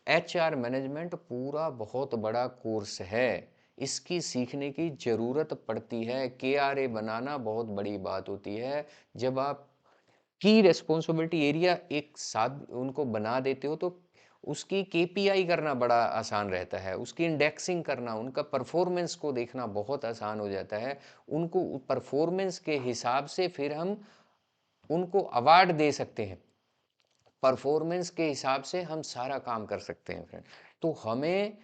एचआर मैनेजमेंट पूरा बहुत बड़ा कोर्स है। इसकी सीखने की जरूरत पड़ती है। केआरए बनाना बहुत बड़ी बात होती है। जब आप की रिस्पॉन्सिबिलिटी एरिया एक साथ उनको बना देते हो तो उसकी केपीआई करना बड़ा आसान रहता है। उसकी इंडेक्सिंग करना, उनका परफॉर्मेंस को देखना बहुत आसान हो जाता है। उनको परफॉर्मेंस के हिसाब से फिर हम उनको अवार्ड दे सकते हैं। परफॉर्मेंस के हिसाब से हम सारा काम कर सकते हैं फ्रेंड। तो हमें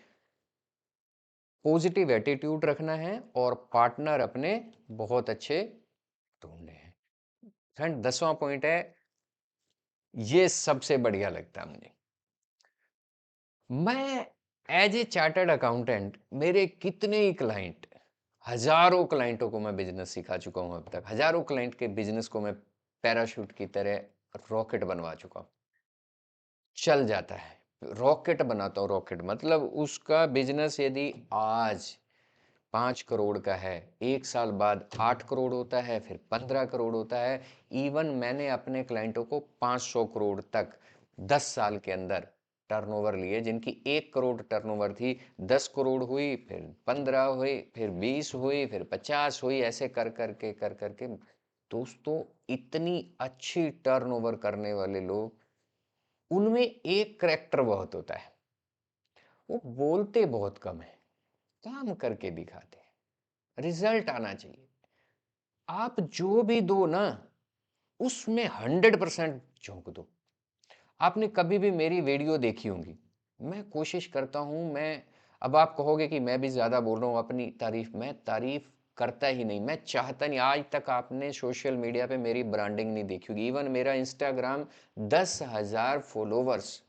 पॉजिटिव एटीट्यूड रखना है और पार्टनर अपने बहुत अच्छे ढूंढने हैं। फ्रेंड 10वां पॉइंट है, ये सबसे बढ़िया लगता है मुझे। मैं एज ए चार्टर्ड अकाउंटेंट, मेरे कितने ही क्लाइंट, हजारों क्लाइंटों को मैं बिजनेस सिखा चुका हूं अब तक। हजारों क्लाइंट के बिजनेस को मैं पैराशूट की तरह रॉकेट बनवा चुका हूं। चल जाता है, रॉकेट बनाता हूँ। रॉकेट मतलब उसका बिजनेस यदि आज 5 करोड़ का है, 1 साल बाद 8 करोड़ होता है, फिर 15 करोड़ होता है। इवन मैंने अपने क्लाइंटों को 500 करोड़ तक 10 साल के अंदर टर्नओवर लिए, जिनकी 1 करोड़ टर्नओवर थी, 10 करोड़ हुई, फिर 15 हुई, फिर 20 हुई, फिर 50 हुई, ऐसे कर करके कर करके। दोस्तों, इतनी अच्छी टर्नओवर करने वाले लोग, उनमें एक करेक्टर बहुत होता है, वो बोलते बहुत कम है, काम करके दिखाते हैं। रिजल्ट आना चाहिए। आप जो भी दो ना, उसमें 100% झोंक दो। आपने कभी भी मेरी वीडियो देखी होंगी, मैं कोशिश करता हूं। मैं अब आप कहोगे कि मैं भी ज्यादा बोल रहा हूं अपनी तारीफ। मैं तारीफ करता ही नहीं, मैं चाहता नहीं। आज तक आपने सोशल मीडिया पे मेरी ब्रांडिंग नहीं देखी होगी। इवन मेरा इंस्टाग्राम 10,000 फॉलोवर्स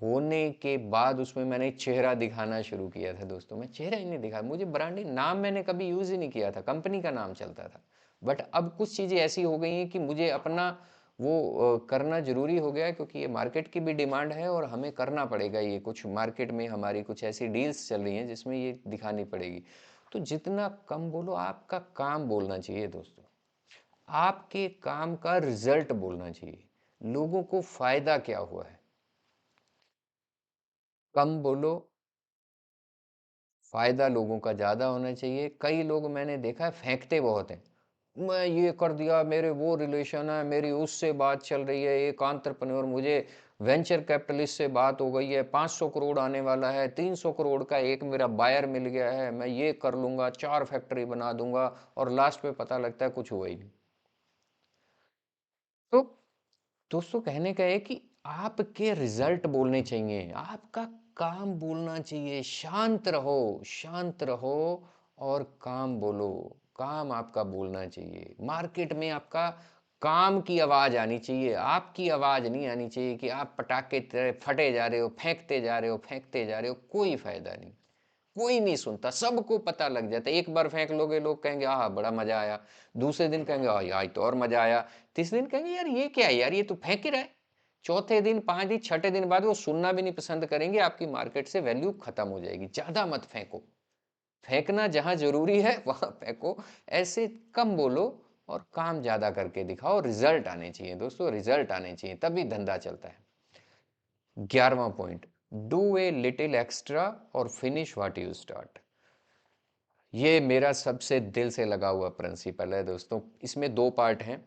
होने के बाद उसमें मैंने चेहरा दिखाना शुरू किया था। दोस्तों, मैं चेहरा ही नहीं दिखा, मुझे ब्रांडिंग नाम मैंने कभी यूज ही नहीं किया था, कंपनी का नाम चलता था। बट अब कुछ चीजें ऐसी हो गई हैं कि मुझे अपना वो करना जरूरी हो गया है, क्योंकि ये मार्केट की भी डिमांड है और हमें करना पड़ेगा। ये कुछ मार्केट में हमारी कुछ ऐसी डील्स चल रही हैं जिसमें ये दिखानी पड़ेगी। तो जितना कम बोलो, आपका काम बोलना चाहिए दोस्तों। आपके काम का रिजल्ट बोलना चाहिए। लोगों को फायदा क्या हुआ है, कम बोलो, फायदा लोगों का ज्यादा होना चाहिए। कई लोग मैंने देखा है फेंकते बहुत हैं। मैं ये कर दिया, मेरे वो रिलेशन है, मेरी उससे बात चल रही है, एक एंटरप्रेन्योर, मुझे वेंचर कैपिटलिस्ट से बात हो गई है, 500 करोड़ आने वाला है, 300 करोड़ का एक मेरा बायर मिल गया है, मैं ये कर लूंगा, 4 फैक्ट्री बना दूंगा, और लास्ट में पता लगता है कुछ हुआ ही नहीं। तो दोस्तों, कहने का है कि आपके रिजल्ट बोलने चाहिए, आपका काम बोलना चाहिए। शांत रहो, शांत रहो और काम बोलो। काम आपका बोलना चाहिए। मार्केट में आपका काम की आवाज आनी चाहिए, आपकी आवाज नहीं आनी चाहिए कि आप पटाखे की तरह फटे जा रहे हो, फेंकते जा रहे हो, फेंकते जा रहे हो। कोई फायदा नहीं, कोई नहीं सुनता। सबको पता लग जाता है। एक बार फेंक लोगे, लोग कहेंगे आह बड़ा मजा आया। दूसरे दिन कहेंगे आह यार तो और मजा आया। तीसरे दिन कहेंगे यार ये क्या है यार, ये तो फेंक ही रहा है। चौथे दिन, 5 दिन, छठे दिन बाद वो सुनना भी नहीं पसंद करेंगे। आपकी मार्केट से वैल्यू खत्म हो जाएगी। ज्यादा मत फेंको। फेंकना जहां जरूरी है वहां फेंको। ऐसे कम बोलो, और काम ज़्यादा करके दिखाओ, रिजल्ट आने चाहिए दोस्तों, रिजल्ट आने चाहिए, तभी धंधा चलता है। 11वां point, do a little extra और फिनिश व्हाट यू स्टार्ट। ये मेरा सबसे दिल से लगा हुआ प्रिंसिपल है दोस्तों। इसमें दो पार्ट हैं,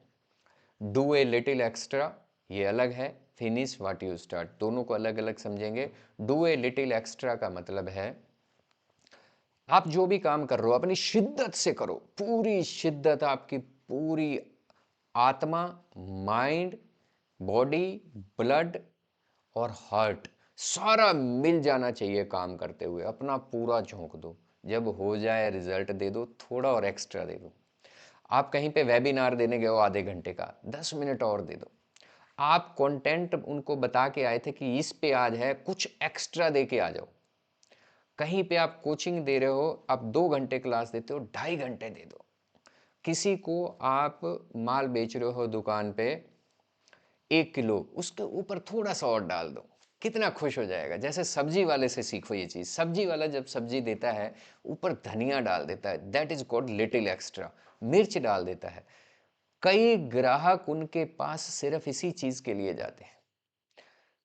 डू ए लिटिल एक्स्ट्रा ये अलग है, फिनिश व्हाट यू स्टार्ट, दोनों को अलग अलग समझेंगे। डू ए लिटिल एक्स्ट्रा का मतलब है आप जो भी काम कर रहे हो अपनी शिद्दत से करो, पूरी शिद्दत, आपकी पूरी आत्मा, माइंड, बॉडी, ब्लड और हार्ट सारा मिल जाना चाहिए काम करते हुए, अपना पूरा झोंक दो। जब हो जाए रिजल्ट दे दो, थोड़ा और एक्स्ट्रा दे दो। आप कहीं पे वेबिनार देने गए हो आधे घंटे का, 10 मिनट और दे दो। आप कंटेंट उनको बता के आए थे कि इस पे आज है, कुछ एक्स्ट्रा दे के आ जाओ। कहीं पे आप कोचिंग दे रहे हो, आप 2 घंटे क्लास देते हो, 2.5 घंटे दे दो। किसी को आप माल बेच रहे हो दुकान पे 1 किलो, उसके ऊपर थोड़ा सा और डाल दो, कितना खुश हो जाएगा। जैसे सब्जी वाले से सीखो ये चीज, सब्जी वाला जब सब्जी देता है ऊपर धनिया डाल देता है, that is called little extra. मिर्च डाल देता है। कई ग्राहक उनके पास सिर्फ इसी चीज के लिए जाते हैं।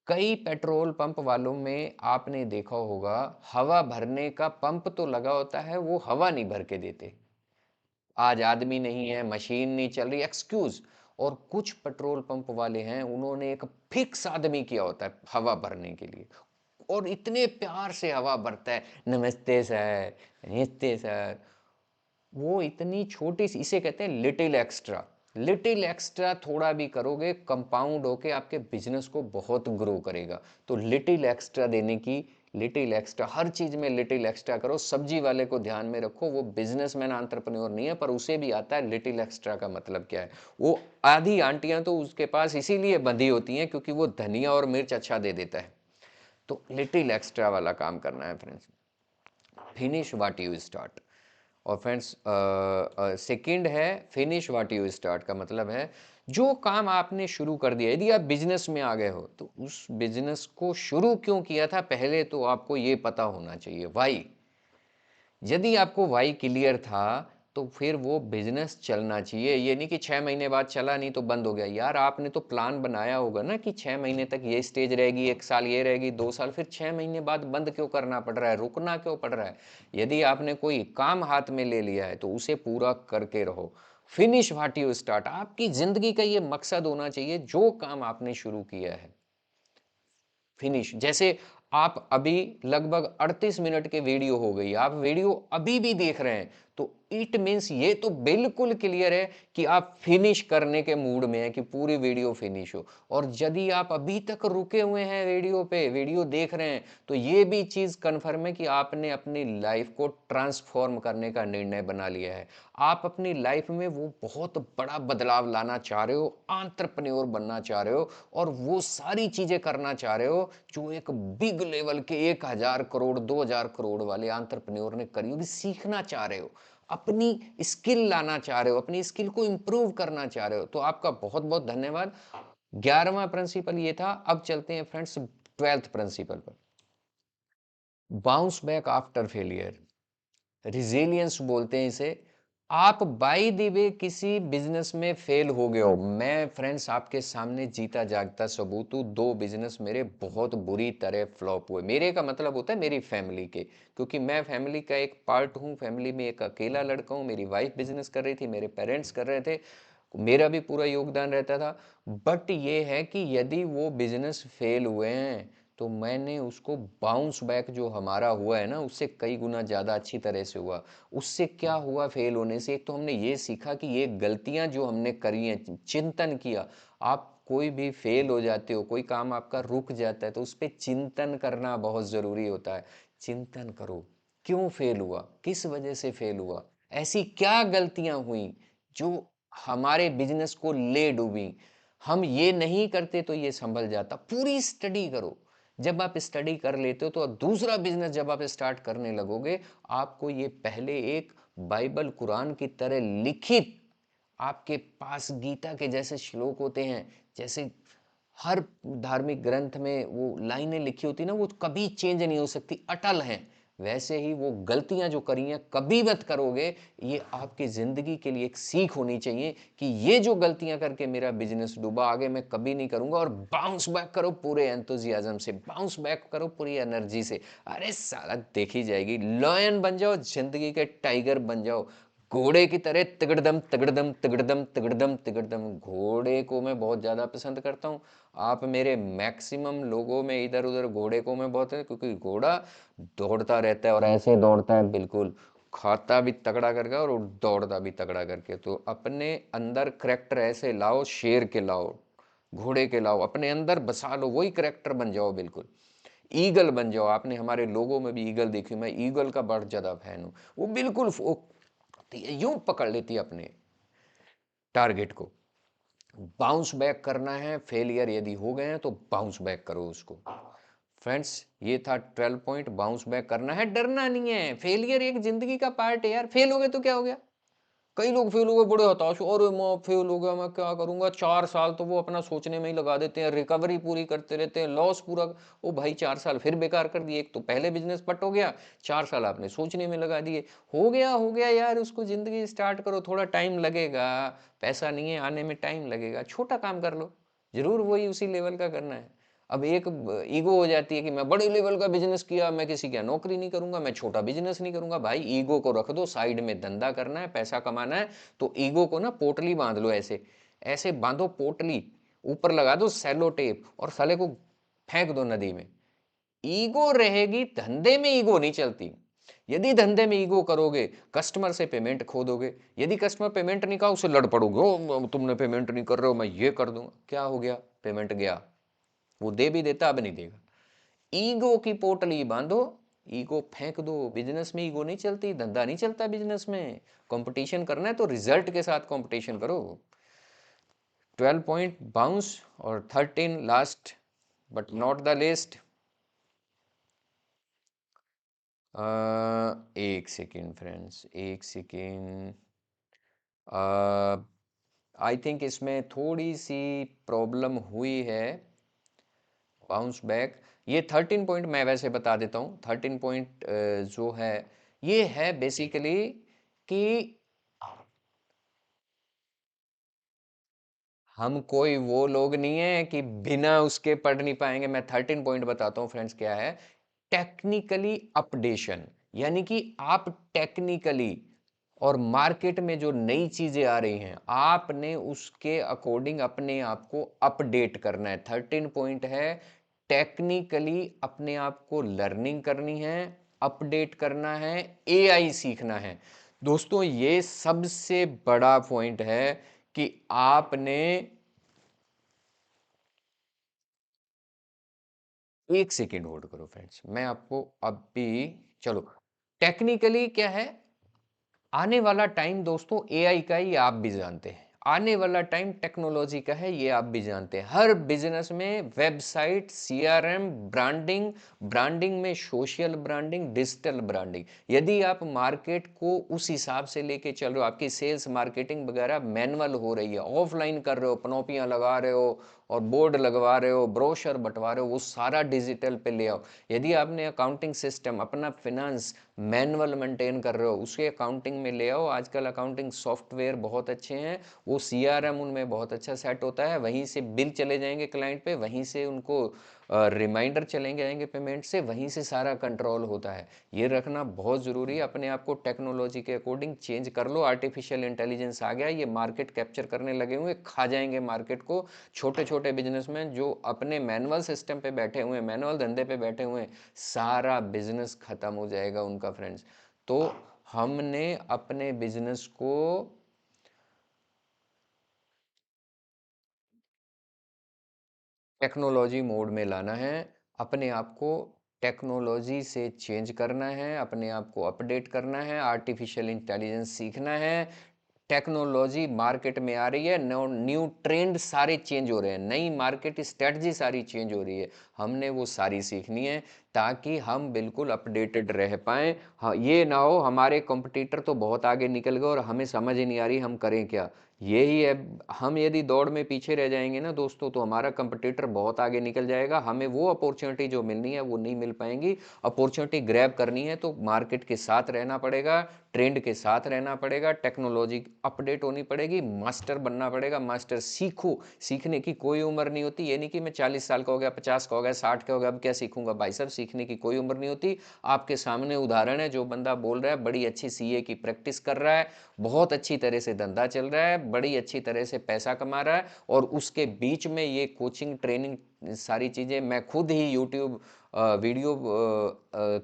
कई पेट्रोल पंप वालों में आपने देखा होगा, हवा भरने का पंप तो लगा होता है, वो हवा नहीं भर के देते। आज आदमी नहीं है, मशीन नहीं चल रही, एक्सक्यूज। और कुछ पेट्रोल पंप वाले हैं, उन्होंने एक फिक्स आदमी किया होता है हवा भरने के लिए, और इतने प्यार से हवा भरता है, नमस्ते सर, नमस्ते सर। वो इतनी छोटी सी, इसे कहते हैं लिटिल एक्स्ट्रा। लिटिल एक्स्ट्रा थोड़ा भी करोगे, कंपाउंड होके आपके बिजनेस को बहुत ग्रो करेगा। तो लिटिल एक्स्ट्रा देने की, लिटिल एक्स्ट्रा हर चीज में लिटिल एक्स्ट्रा करो। सब्जी वाले को ध्यान में रखो, वो बिजनेसमैन एंटरप्रेन्योर नहीं है, पर उसे भी आता है लिटिल एक्स्ट्रा का मतलब क्या है। वो आधी आंटियां तो उसके पास इसीलिए बंधी होती हैं क्योंकि वो धनिया और मिर्च अच्छा दे देता है। तो लिटिल एक्स्ट्रा वाला काम करना है friends. Finish what you start. और फ्रेंड्स सेकंड है फिनिश व्हाट यू स्टार्ट का मतलब है जो काम आपने शुरू कर दिया। यदि आप बिजनेस में आ गए हो तो उस बिजनेस को शुरू क्यों किया था, पहले तो आपको ये पता होना चाहिए वाई। यदि आपको वाई क्लियर था तो फिर वो बिजनेस चलना चाहिए। ये नहीं कि 6 महीने बाद चला नहीं तो बंद हो गया। यार आपने तो प्लान बनाया होगा ना कि 6 महीने तक ये स्टेज रहेगी, 1 साल ये रहेगी, 2 साल, फिर 6 महीने बाद बंद क्यों करना पड़ रहा है, रुकना क्यों पड़ रहा है। यदि आपने कोई काम हाथ में ले लिया है तो उसे पूरा करके रहो। फिनिश व्हाट यू स्टार्ट, आपकी जिंदगी का ये मकसद होना चाहिए, जो काम आपने शुरू किया है फिनिश। जैसे आप अभी लगभग 38 मिनट के वीडियो हो गई, आप वीडियो अभी भी देख रहे हैं, तो इट मीन्स ये तो बिल्कुल क्लियर है कि आप फिनिश करने के मूड में हैं, कि पूरी वीडियो फिनिश हो। और यदि आप अभी तक रुके हुए हैं वीडियो पे, वीडियो देख रहे हैं, तो ये भी चीज कंफर्म है कि आपने अपनी लाइफ को ट्रांसफॉर्म करने का निर्णय बना लिया है। आप अपनी लाइफ में वो बहुत बड़ा बदलाव लाना चाह रहे हो, एंटरप्रेन्योर बनना चाह रहे हो, और वो सारी चीजें करना चाह रहे हो जो एक बिग लेवल के 1,000 करोड़ 2,000 करोड़ वाले एंटरप्रेन्योर ने करी होगी, सीखना चाह रहे हो, अपनी स्किल लाना चाह रहे हो, अपनी स्किल को इंप्रूव करना चाह रहे हो। तो आपका बहुत बहुत धन्यवाद। 11वां प्रिंसिपल ये था। अब चलते हैं फ्रेंड्स 12th प्रिंसिपल पर, bounce back after failure, resilience बोलते हैं इसे। आप बाई द वे किसी बिजनेस में फेल हो गए हो, मैं फ्रेंड्स आपके सामने जीता जागता सबूत हूँ। 2 बिजनेस मेरे बहुत बुरी तरह फ्लॉप हुए। मेरे का मतलब होता है मेरी फैमिली के, क्योंकि मैं फैमिली का एक पार्ट हूँ। फैमिली में एक अकेला लड़का हूँ। मेरी वाइफ बिजनेस कर रही थी, मेरे पेरेंट्स कर रहे थे, मेरा भी पूरा योगदान रहता था। बट ये है कि यदि वो बिजनेस फेल हुए हैं तो मैंने उसको बाउंस बैक जो हमारा हुआ है ना, उससे कई गुना ज़्यादा अच्छी तरह से हुआ। उससे क्या हुआ फेल होने से, एक तो हमने ये सीखा कि ये गलतियां जो हमने करी हैं, चिंतन किया। आप कोई भी फेल हो जाते हो, कोई काम आपका रुक जाता है, तो उस पर चिंतन करना बहुत ज़रूरी होता है। चिंतन करो, क्यों फेल हुआ, किस वजह से फेल हुआ, ऐसी क्या गलतियां हुई जो हमारे बिजनेस को ले डूबी। हम ये नहीं करते तो ये संभल जाता। पूरी स्टडी करो। जब आप स्टडी कर लेते हो तो दूसरा बिजनेस जब आप स्टार्ट करने लगोगे, आपको ये पहले एक बाइबल कुरान की तरह लिखित आपके पास गीता के जैसे श्लोक होते हैं, जैसे हर धार्मिक ग्रंथ में वो लाइनें लिखी होती ना, वो कभी चेंज नहीं हो सकती, अटल हैं। वैसे ही वो गलतियां जो करी हैं कभी मत करोगे। ये आपकी ज़िंदगी के लिए एक सीख होनी चाहिए कि ये जो गलतियां करके मेरा बिजनेस डूबा, आगे मैं कभी नहीं करूंगा। और बाउंस बैक करो पूरे एंथुजियाज्म से, बाउंस बैक करो पूरी एनर्जी से। अरे साला देखी जाएगी, लॉयन बन जाओ, जिंदगी के टाइगर बन जाओ, घोड़े की तरह तिगड़दम तिगड़दम तिगड़दम तिगड़दम तिगड़दम। घोड़े को मैं बहुत ज़्यादा पसंद करता हूँ। आप मेरे मैक्सिमम लोगों में इधर उधर घोड़े को मैं बहुत है, क्योंकि घोड़ा दौड़ता रहता है और ऐसे दौड़ता है, बिल्कुल खाता भी तगड़ा करके और दौड़ता भी तगड़ा करके। तो अपने अंदर करेक्टर ऐसे लाओ, शेर के लाओ, घोड़े के लाओ, अपने अंदर बसा लो, वही करेक्टर बन जाओ, बिल्कुल ईगल बन जाओ। आपने हमारे लोगों में भी ईगल देखी, मैं ईगल का बहुत ज्यादा फैन हूँ। वो बिल्कुल यूं पकड़ लेती है अपने टारगेट को। बाउंस बैक करना है, फेलियर यदि हो गए हैं तो बाउंस बैक करो उसको। फ्रेंड्स, ये था 12 पॉइंट, बाउंस बैक करना है, डरना नहीं है। फेलियर एक जिंदगी का पार्ट है यार। फेल हो गए तो क्या हो गया? कई लोग फेल हो गए, बड़े हताश, और मैं फेल हो गया, मैं क्या करूंगा। 4 साल तो वो अपना सोचने में ही लगा देते हैं, रिकवरी पूरी करते रहते हैं, लॉस पूरा। ओ भाई, 4 साल फिर बेकार कर दिए। एक तो पहले बिजनेस पट हो गया, 4 साल आपने सोचने में लगा दिए। हो गया यार, उसको जिंदगी स्टार्ट करो, थोड़ा टाइम लगेगा। पैसा नहीं है आने में, टाइम लगेगा, छोटा काम कर लो, जरूर वही उसी लेवल का करना है। अब एक ईगो हो जाती है कि मैं बड़े लेवल का बिजनेस किया, मैं किसी की नौकरी नहीं करूंगा, मैं छोटा बिजनेस नहीं करूंगा। भाई ईगो को रख दो साइड में, धंधा करना है, पैसा कमाना है। तो ईगो को ना पोटली बांध लो, ऐसे ऐसे बांधो पोटली, ऊपर लगा दो सेलो टेप और साले को फेंक दो नदी में। ईगो रहेगी, धंधे में ईगो नहीं चलती। यदि धंधे में ईगो करोगे, कस्टमर से पेमेंट खो दोगे। यदि कस्टमर पेमेंट नहीं कहा, उससे लड़ पड़ोगे, ओ तुमने पेमेंट नहीं कर रहे हो, मैं ये कर दूंगा। क्या हो गया? पेमेंट गया, वो दे भी देता, अब नहीं देगा। ईगो की पोटली बांधो, ईगो फेंक दो। बिजनेस में ईगो नहीं चलती, धंधा नहीं चलता बिजनेस में। कंपटीशन करना है तो रिजल्ट के साथ कंपटीशन करो। 12 पॉइंट बाउंस, और 13 लास्ट बट नॉट द लेस्ट। एक सेकेंड फ्रेंड्स, एक सेकेंड। आई थिंक इसमें थोड़ी सी प्रॉब्लम हुई है, बाउंस बैक। ये 13 पॉइंट मैं वैसे बता देता हूँ। 13 पॉइंट जो है, ये है बेसिकली कि हम कोई वो लोग नहीं है कि बिना उसके पढ़ नहीं पाएंगे। मैं 13 पॉइंट बताता हूँ फ्रेंड्स, क्या है। टेक्निकली अपडेशन, यानी कि आप टेक्निकली और मार्केट में जो नई चीजें आ रही हैं, आपने उसके अकॉर्डिंग अपने आप को अपडेट करना है। 13 पॉइंट है, टेक्निकली अपने आप को लर्निंग करनी है, अपडेट करना है, एआई सीखना है। दोस्तों, ये सबसे बड़ा पॉइंट है कि आपने, एक सेकेंड होल्ड करो फ्रेंड्स, मैं आपको अभी, चलो, टेक्निकली क्या है। आने वाला टाइम दोस्तों एआई का ही, आप भी जानते हैं। आने वाला टाइम टेक्नोलॉजी का है, ये आप भी जानते हैं। हर बिजनेस में वेबसाइट, सीआरएम, ब्रांडिंग, ब्रांडिंग में सोशल ब्रांडिंग, डिजिटल ब्रांडिंग। यदि आप मार्केट को उस हिसाब से लेके चल रहे हो, आपकी सेल्स मार्केटिंग वगैरह मैनुअल हो रही है, ऑफलाइन कर रहे हो, पनोपियां लगा रहे हो और बोर्ड लगवा रहे हो, ब्रोशर बंटवा रहे हो, वो सारा डिजिटल पे ले आओ। यदि आपने अकाउंटिंग सिस्टम, अपना फिनेंस मैनुअल मेंटेन कर रहे हो, उसके अकाउंटिंग में ले आओ। आजकल अकाउंटिंग सॉफ्टवेयर बहुत अच्छे हैं, वो सीआरएम उनमें बहुत अच्छा सेट होता है। वहीं से बिल चले जाएंगे क्लाइंट पे, वहीं से उनको रिमाइंडर चलेंगे जाएंगे पेमेंट से, वहीं से सारा कंट्रोल होता है। ये रखना बहुत ज़रूरी है। अपने आप को टेक्नोलॉजी के अकॉर्डिंग चेंज कर लो। आर्टिफिशियल इंटेलिजेंस आ गया, ये मार्केट कैप्चर करने लगे हुए, खा जाएंगे मार्केट को। छोटे छोटे बिजनेसमैन जो अपने मैनुअल सिस्टम पे बैठे हुए हैं, मैनुअल धंधे पे बैठे हुए हैं, सारा बिजनेस खत्म हो जाएगा उनका फ्रेंड्स। तो हमने अपने बिजनेस को टेक्नोलॉजी मोड में लाना है, अपने आप को टेक्नोलॉजी से चेंज करना है, अपने आप को अपडेट करना है, आर्टिफिशियल इंटेलिजेंस सीखना है। टेक्नोलॉजी मार्केट में आ रही है, न्यू न्यू ट्रेंड सारे चेंज हो रहे हैं, नई मार्केट स्ट्रेटजी सारी चेंज हो रही है, हमने वो सारी सीखनी है। ताकि हम बिल्कुल अपडेटेड रह पाएँ। हाँ, ये ना हो हमारे कॉम्पिटिटर तो बहुत आगे निकल गए और हमें समझ ही नहीं आ रही हम करें क्या? यही है, हम यदि दौड़ में पीछे रह जाएँगे ना दोस्तों, तो हमारा कॉम्पिटिटर बहुत आगे निकल जाएगा, हमें वो अपॉर्च्युनिटी जो मिलनी है वो नहीं मिल पाएँगी। अपॉर्च्युनिटी ग्रैब करनी है तो मार्केट के साथ रहना पड़ेगा, ट्रेंड के साथ रहना पड़ेगा, टेक्नोलॉजी अपडेट होनी पड़ेगी, मास्टर बनना पड़ेगा, मास्टर सीखो। सीखने की कोई उम्र नहीं होती, ये नहीं कि मैं 40 साल का हो गया, 50 का हो गया, 60 का हो गया, अब क्या सीखूंगा? भाई साहब, सीखने की कोई उम्र नहीं होती। आपके सामने उदाहरण है, जो बंदा बोल रहा है बड़ी अच्छी सीए की प्रैक्टिस कर रहा है, बहुत अच्छी तरह से धंधा चल रहा है, बड़ी अच्छी तरह से पैसा कमा रहा है, और उसके बीच में ये कोचिंग ट्रेनिंग सारी चीज़ें मैं खुद ही यूट्यूब वीडियो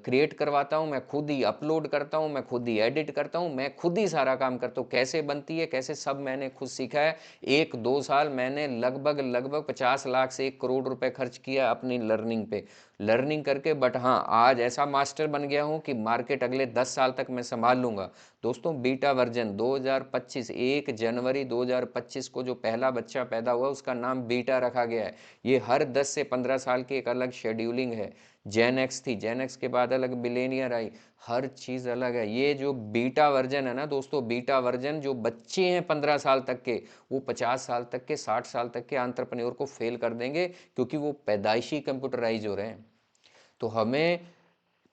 क्रिएट करवाता हूँ, मैं खुद ही अपलोड करता हूँ, मैं खुद ही एडिट करता हूँ, मैं खुद ही सारा काम करता हूँ। कैसे बनती है, कैसे, सब मैंने खुद सीखा है। 1-2 साल मैंने लगभग लगभग 50 लाख से 1 करोड़ रुपए खर्च किया अपनी लर्निंग पे, लर्निंग करके। बट हाँ, आज ऐसा मास्टर बन गया हूँ कि मार्केट अगले 10 साल तक मैं संभाल लूंगा। दोस्तों, बीटा वर्जन 2025, 1 जनवरी 2025 को जो पहला बच्चा पैदा हुआ उसका नाम बीटा रखा गया है। ये हर 10 से 15 साल की एक अलग शेड्यूलिंग है। जेन एक्स थी, जेन एक्स के बाद अलग मिलेनियर आई, हर चीज अलग है। ये जो बीटा वर्जन है ना दोस्तों, बीटा वर्जन, जो बच्चे हैं 15 साल तक के, वो 50 साल तक के, 60 साल तक के एंटरप्रेन्योर को फेल कर देंगे, क्योंकि वो पैदाइशी कंप्यूटराइज हो रहे हैं। तो हमें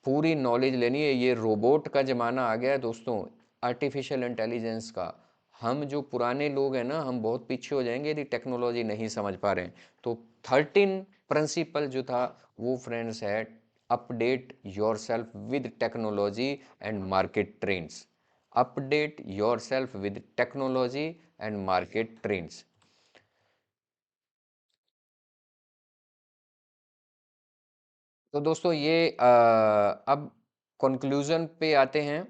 पूरी नॉलेज लेनी है। ये रोबोट का ज़माना आ गया है दोस्तों, आर्टिफिशियल इंटेलिजेंस का। हम जो पुराने लोग हैं ना, हम बहुत पीछे हो जाएंगे यदि टेक्नोलॉजी नहीं समझ पा रहे हैं। तो 13 प्रिंसिपल जो था वो फ्रेंड्स है, update your self with technology and market trends. Update your self with technology and market trends. तो दोस्तों, ये अब कंक्लूजन पे आते हैं।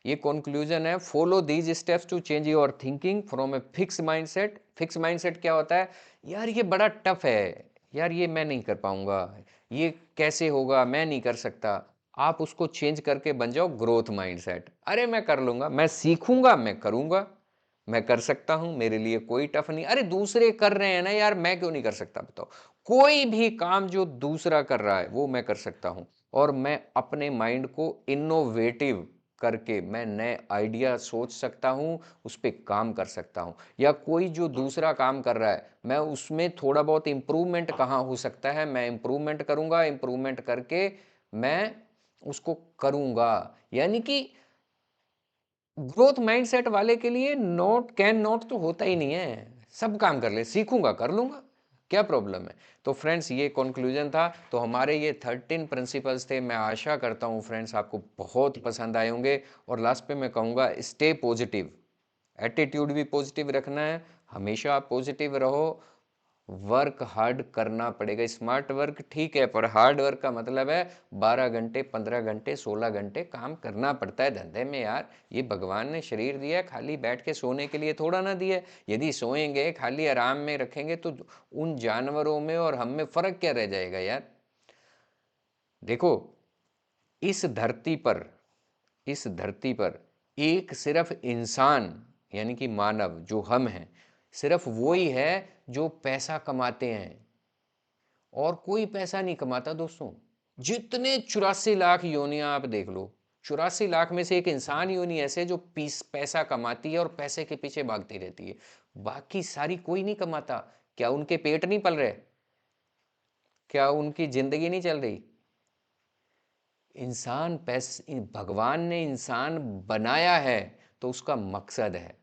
ये कंक्लूजन है, follow these steps to change your thinking from a fix mindset. Fix mindset क्या होता है? यार ये बड़ा टफ है, यार ये मैं नहीं कर पाऊंगा, ये कैसे होगा, मैं नहीं कर सकता। आप उसको चेंज करके बन जाओ ग्रोथ माइंडसेट। अरे मैं कर लूंगा, मैं सीखूंगा, मैं करूंगा, मैं कर सकता हूं, मेरे लिए कोई टफ नहीं। अरे दूसरे कर रहे हैं ना यार, मैं क्यों नहीं कर सकता? बताओ, कोई भी काम जो दूसरा कर रहा है वो मैं कर सकता हूं। और मैं अपने माइंड को इनोवेटिव करके मैं नए आइडिया सोच सकता हूं, उस पर काम कर सकता हूं। या कोई जो दूसरा काम कर रहा है, मैं उसमें थोड़ा बहुत इंप्रूवमेंट कहाँ हो सकता है, मैं इंप्रूवमेंट करूंगा, इंप्रूवमेंट करके मैं उसको करूंगा। यानी कि ग्रोथ माइंडसेट वाले के लिए नोट कैन नोट तो होता ही नहीं है, सब काम कर ले, सीखूंगा, कर लूंगा, क्या प्रॉब्लम है? तो फ्रेंड्स, ये कंक्लूजन था। तो हमारे ये 13 प्रिंसिपल्स थे। मैं आशा करता हूँ फ्रेंड्स आपको बहुत पसंद आए होंगे। और लास्ट पे मैं कहूँगा, स्टे पॉजिटिव, एटीट्यूड भी पॉजिटिव रखना है, हमेशा आप पॉजिटिव रहो। वर्क हार्ड करना पड़ेगा, स्मार्ट वर्क ठीक है, पर हार्ड वर्क का मतलब है 12 घंटे, 15 घंटे, 16 घंटे काम करना पड़ता है धंधे में यार। ये भगवान ने शरीर दिया है, खाली बैठ के सोने के लिए थोड़ा ना दिया है। यदि सोएंगे, खाली आराम में रखेंगे, तो उन जानवरों में और हम में फर्क क्या रह जाएगा यार? देखो, इस धरती पर, इस धरती पर एक सिर्फ इंसान, यानी कि मानव जो हम हैं, सिर्फ वो ही है जो पैसा कमाते हैं, और कोई पैसा नहीं कमाता दोस्तों। जितने 84 लाख योनियां आप देख लो, 84 लाख में से एक इंसान योनि ऐसे जो पीस पैसा कमाती है और पैसे के पीछे भागती रहती है। बाकी सारी कोई नहीं कमाता। क्या उनके पेट नहीं पल रहे? क्या उनकी जिंदगी नहीं चल रही? इंसान पैसे, भगवान ने इंसान बनाया है तो उसका मकसद है,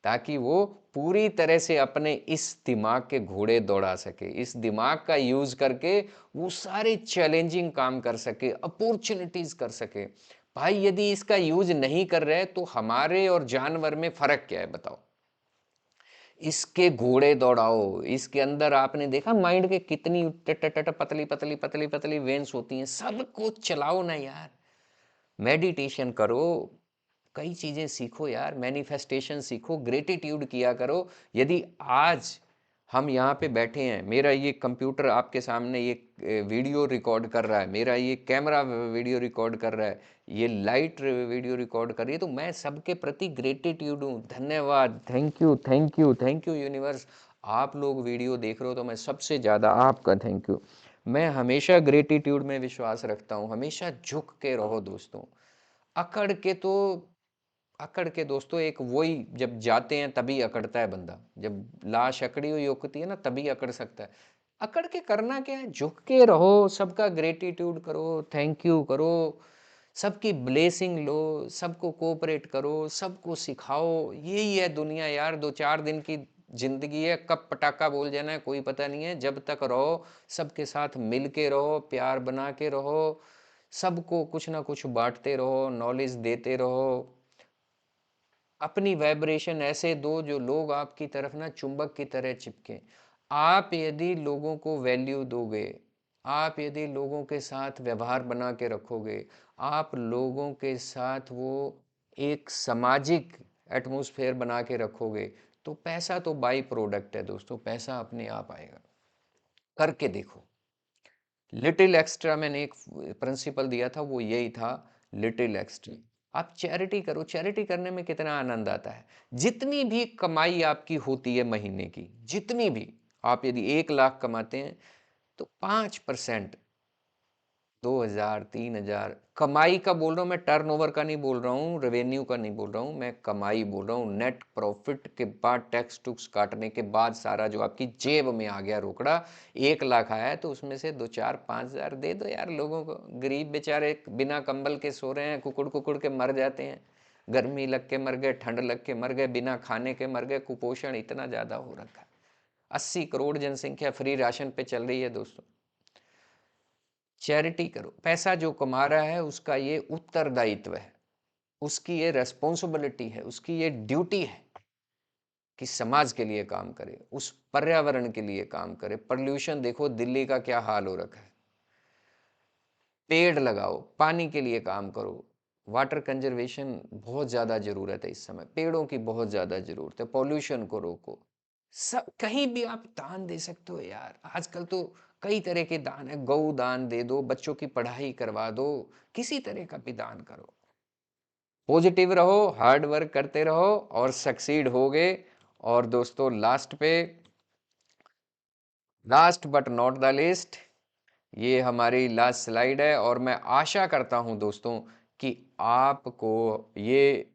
ताकि वो पूरी तरह से अपने इस दिमाग के घोड़े दौड़ा सके, इस दिमाग का यूज करके वो सारे चैलेंजिंग काम कर सके, अपॉर्चुनिटीज कर सके। भाई, यदि इसका यूज नहीं कर रहे तो हमारे और जानवर में फर्क क्या है बताओ? इसके घोड़े दौड़ाओ, इसके अंदर आपने देखा माइंड के कितनी पतली पतली पतली पतली वेन्स होती हैं, सबको चलाओ ना यार। मेडिटेशन करो, कई चीज़ें सीखो यार, मैनिफेस्टेशन सीखो, ग्रेटिट्यूड किया करो। यदि आज हम यहाँ पे बैठे हैं, मेरा ये कंप्यूटर आपके सामने ये वीडियो रिकॉर्ड कर रहा है, मेरा ये कैमरा वीडियो रिकॉर्ड कर रहा है, ये लाइट वीडियो रिकॉर्ड कर रही है, तो मैं सबके प्रति ग्रेटिट्यूड हूँ, धन्यवाद, thank you, thank you, thank you universe. आप लोग वीडियो देख रहे हो तो मैं सबसे ज़्यादा आपका थैंक यू। मैं हमेशा ग्रेटिट्यूड में विश्वास रखता हूँ, हमेशा झुक के रहो दोस्तों। अकड़ के तो अकड़ के दोस्तों एक वही जब जाते हैं तभी अकड़ता है बंदा। जब लाश अकड़ी हुई होती है ना तभी अकड़ सकता है। अकड़ के करना क्या है? झुक के रहो, सबका ग्रेटिट्यूड करो, थैंक यू करो, सबकी ब्लेसिंग लो, सबको कोऑपरेट करो, सबको सिखाओ। यही है दुनिया यार, 2-4 दिन की ज़िंदगी है, कब पटाखा बोल जाना है कोई पता नहीं है। जब तक रहो, सबके साथ मिल के रहो, प्यार बना के रहो, सबको कुछ ना कुछ बाँटते रहो, नॉलेज देते रहो। अपनी वाइब्रेशन ऐसे दो जो लोग आपकी तरफ ना चुंबक की तरह चिपके। आप यदि लोगों को वैल्यू दोगे, आप यदि लोगों के साथ व्यवहार बना के रखोगे, आप लोगों के साथ वो एक सामाजिक एटमॉस्फेयर बना के रखोगे, तो पैसा तो बाई प्रोडक्ट है दोस्तों, पैसा अपने आप आएगा। करके देखो। लिटिल एक्स्ट्रा मैंने एक प्रिंसिपल दिया था, वो यही था, लिटिल एक्स्ट्रा। आप चैरिटी करो, चैरिटी करने में कितना आनंद आता है। जितनी भी कमाई आपकी होती है महीने की, जितनी भी, आप यदि 1 लाख कमाते हैं तो 5%, 2,000, 3,000 कमाई का बोल रहा हूँ मैं, टर्नओवर का नहीं बोल रहा हूँ, रेवेन्यू का नहीं बोल रहा हूँ मैं, कमाई बोल रहा हूँ। नेट प्रॉफिट के बाद टैक्स टुक्स काटने के बाद सारा जो आपकी जेब में आ गया रोकड़ा, 1 लाख आया है तो उसमें से 2, 4, 5,000 दे दो यार लोगों को। गरीब बेचारे बिना कंबल के सो रहे हैं, कुकुड़ कुकुड़ के मर जाते हैं, गर्मी लग के मर गए, ठंड लग के मर गए, बिना खाने के मर गए। कुपोषण इतना ज़्यादा हो रखा है। 80 करोड़ जनसंख्या फ्री राशन पे चल रही है दोस्तों। चैरिटी करो। पैसा जो कमा रहा है उसका ये उत्तरदायित्व है, उसकी ये रेस्पॉन्सिबिलिटी है, उसकी ये ड्यूटी है कि समाज के लिए काम करे, उस पर्यावरण के लिए काम करे। पॉल्यूशन देखो दिल्ली का क्या हाल हो रखा है। पेड़ लगाओ, पानी के लिए काम करो। वाटर कंजर्वेशन बहुत ज़्यादा ज़रूरत है इस समय, पेड़ों की बहुत ज़्यादा ज़रूरत है। पॉल्यूशन को रोको। सब कहीं भी आप दान दे सकते हो यार। आजकल तो कई तरह के दान है, गौ दान दे दो, बच्चों की पढ़ाई करवा दो, किसी तरह का भी दान करो। पॉजिटिव रहो, हार्ड वर्क करते रहो और सक्सीड होगे। और दोस्तों last but not the list, ये हमारी लास्ट स्लाइड है और मैं आशा करता हूं दोस्तों कि आपको ये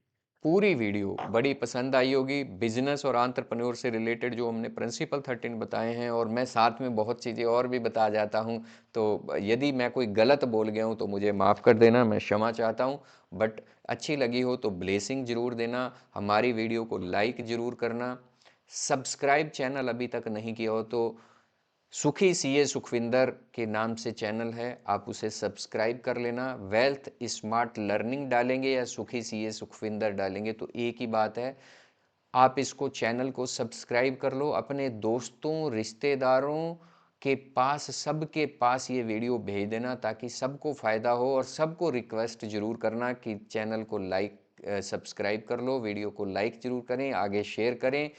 पूरी वीडियो बड़ी पसंद आई होगी। बिजनेस और एंटरप्रेन्योर से रिलेटेड जो हमने प्रिंसिपल 13 बताए हैं, और मैं साथ में बहुत चीज़ें और भी बता जाता हूं, तो यदि मैं कोई गलत बोल गया हूं तो मुझे माफ़ कर देना, मैं क्षमा चाहता हूं। बट अच्छी लगी हो तो ब्लेसिंग ज़रूर देना, हमारी वीडियो को लाइक ज़रूर करना, सब्सक्राइब चैनल अभी तक नहीं किया हो तो सुखी सीए सुखविंदर के नाम से चैनल है, आप उसे सब्सक्राइब कर लेना। वेल्थ स्मार्ट लर्निंग डालेंगे या सुखी सीए सुखविंदर डालेंगे तो एक ही बात है। आप इसको चैनल को सब्सक्राइब कर लो, अपने दोस्तों रिश्तेदारों के पास, सबके पास ये वीडियो भेज देना ताकि सबको फ़ायदा हो। और सबको रिक्वेस्ट ज़रूर करना कि चैनल को लाइक सब्सक्राइब कर लो, वीडियो को लाइक ज़रूर करें, आगे शेयर करें।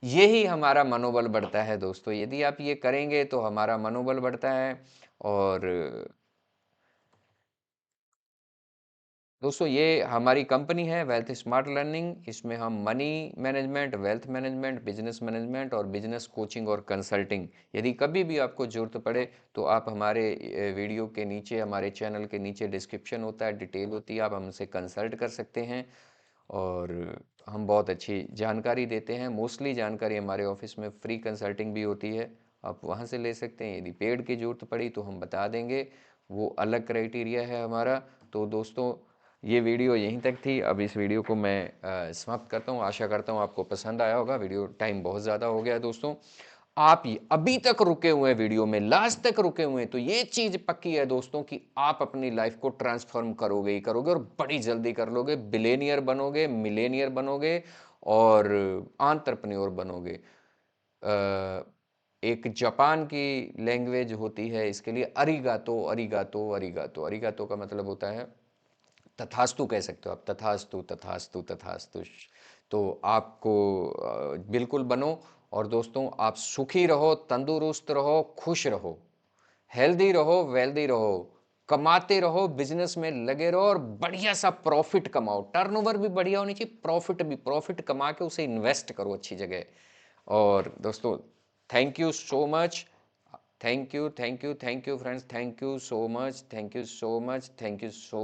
यही हमारा मनोबल बढ़ता है दोस्तों, यदि आप ये करेंगे तो हमारा मनोबल बढ़ता है। और दोस्तों ये हमारी कंपनी है वेल्थ स्मार्ट लर्निंग, इसमें हम money management, wealth management, business management और बिजनेस कोचिंग और कंसल्टिंग, यदि कभी भी आपको ज़रूरत पड़े तो आप हमारे वीडियो के नीचे, हमारे चैनल के नीचे डिस्क्रिप्शन होता है, डिटेल होती है, आप हमसे कंसल्ट कर सकते हैं। और हम बहुत अच्छी जानकारी देते हैं। मोस्टली जानकारी हमारे ऑफिस में फ्री कंसल्टिंग भी होती है, आप वहाँ से ले सकते हैं। यदि पेड की ज़रूरत पड़ी तो हम बता देंगे, वो अलग क्राइटेरिया है हमारा। तो दोस्तों ये वीडियो यहीं तक थी, अब इस वीडियो को मैं समाप्त करता हूँ। आशा करता हूँ आपको पसंद आया होगा। वीडियो टाइम बहुत ज़्यादा हो गया है दोस्तों। आप अभी तक रुके हुए हैं वीडियो में, लास्ट तक रुके हुए हैं, तो ये चीज पक्की है दोस्तों कि आप अपनी लाइफ को ट्रांसफॉर्म करोगे ही करोगे और बड़ी जल्दी कर लोगे। बिलेनियर बनोगे, मिलेनियर बनोगे और एंटरप्रेन्योर बनोगे। एक जापान की लैंग्वेज होती है इसके लिए, अरिगातो अरिगातो अरिगातो। अरिगातो का मतलब होता है तथास्तु, कह सकते हो आप, तथास्तु तथास्तु तथास्तु। तो आपको बिल्कुल बनो। और दोस्तों आप सुखी रहो, तंदुरुस्त रहो, खुश रहो, हेल्दी रहो, वेल्दी रहो, कमाते रहो, बिजनेस में लगे रहो और बढ़िया सा प्रॉफिट कमाओ। टर्नओवर भी बढ़िया होनी चाहिए, प्रॉफिट भी, प्रॉफिट कमा के उसे इन्वेस्ट करो अच्छी जगह। और दोस्तों thank you so much. Thank you, thank you, thank you friends, thank you so much, thank you so much, thank you so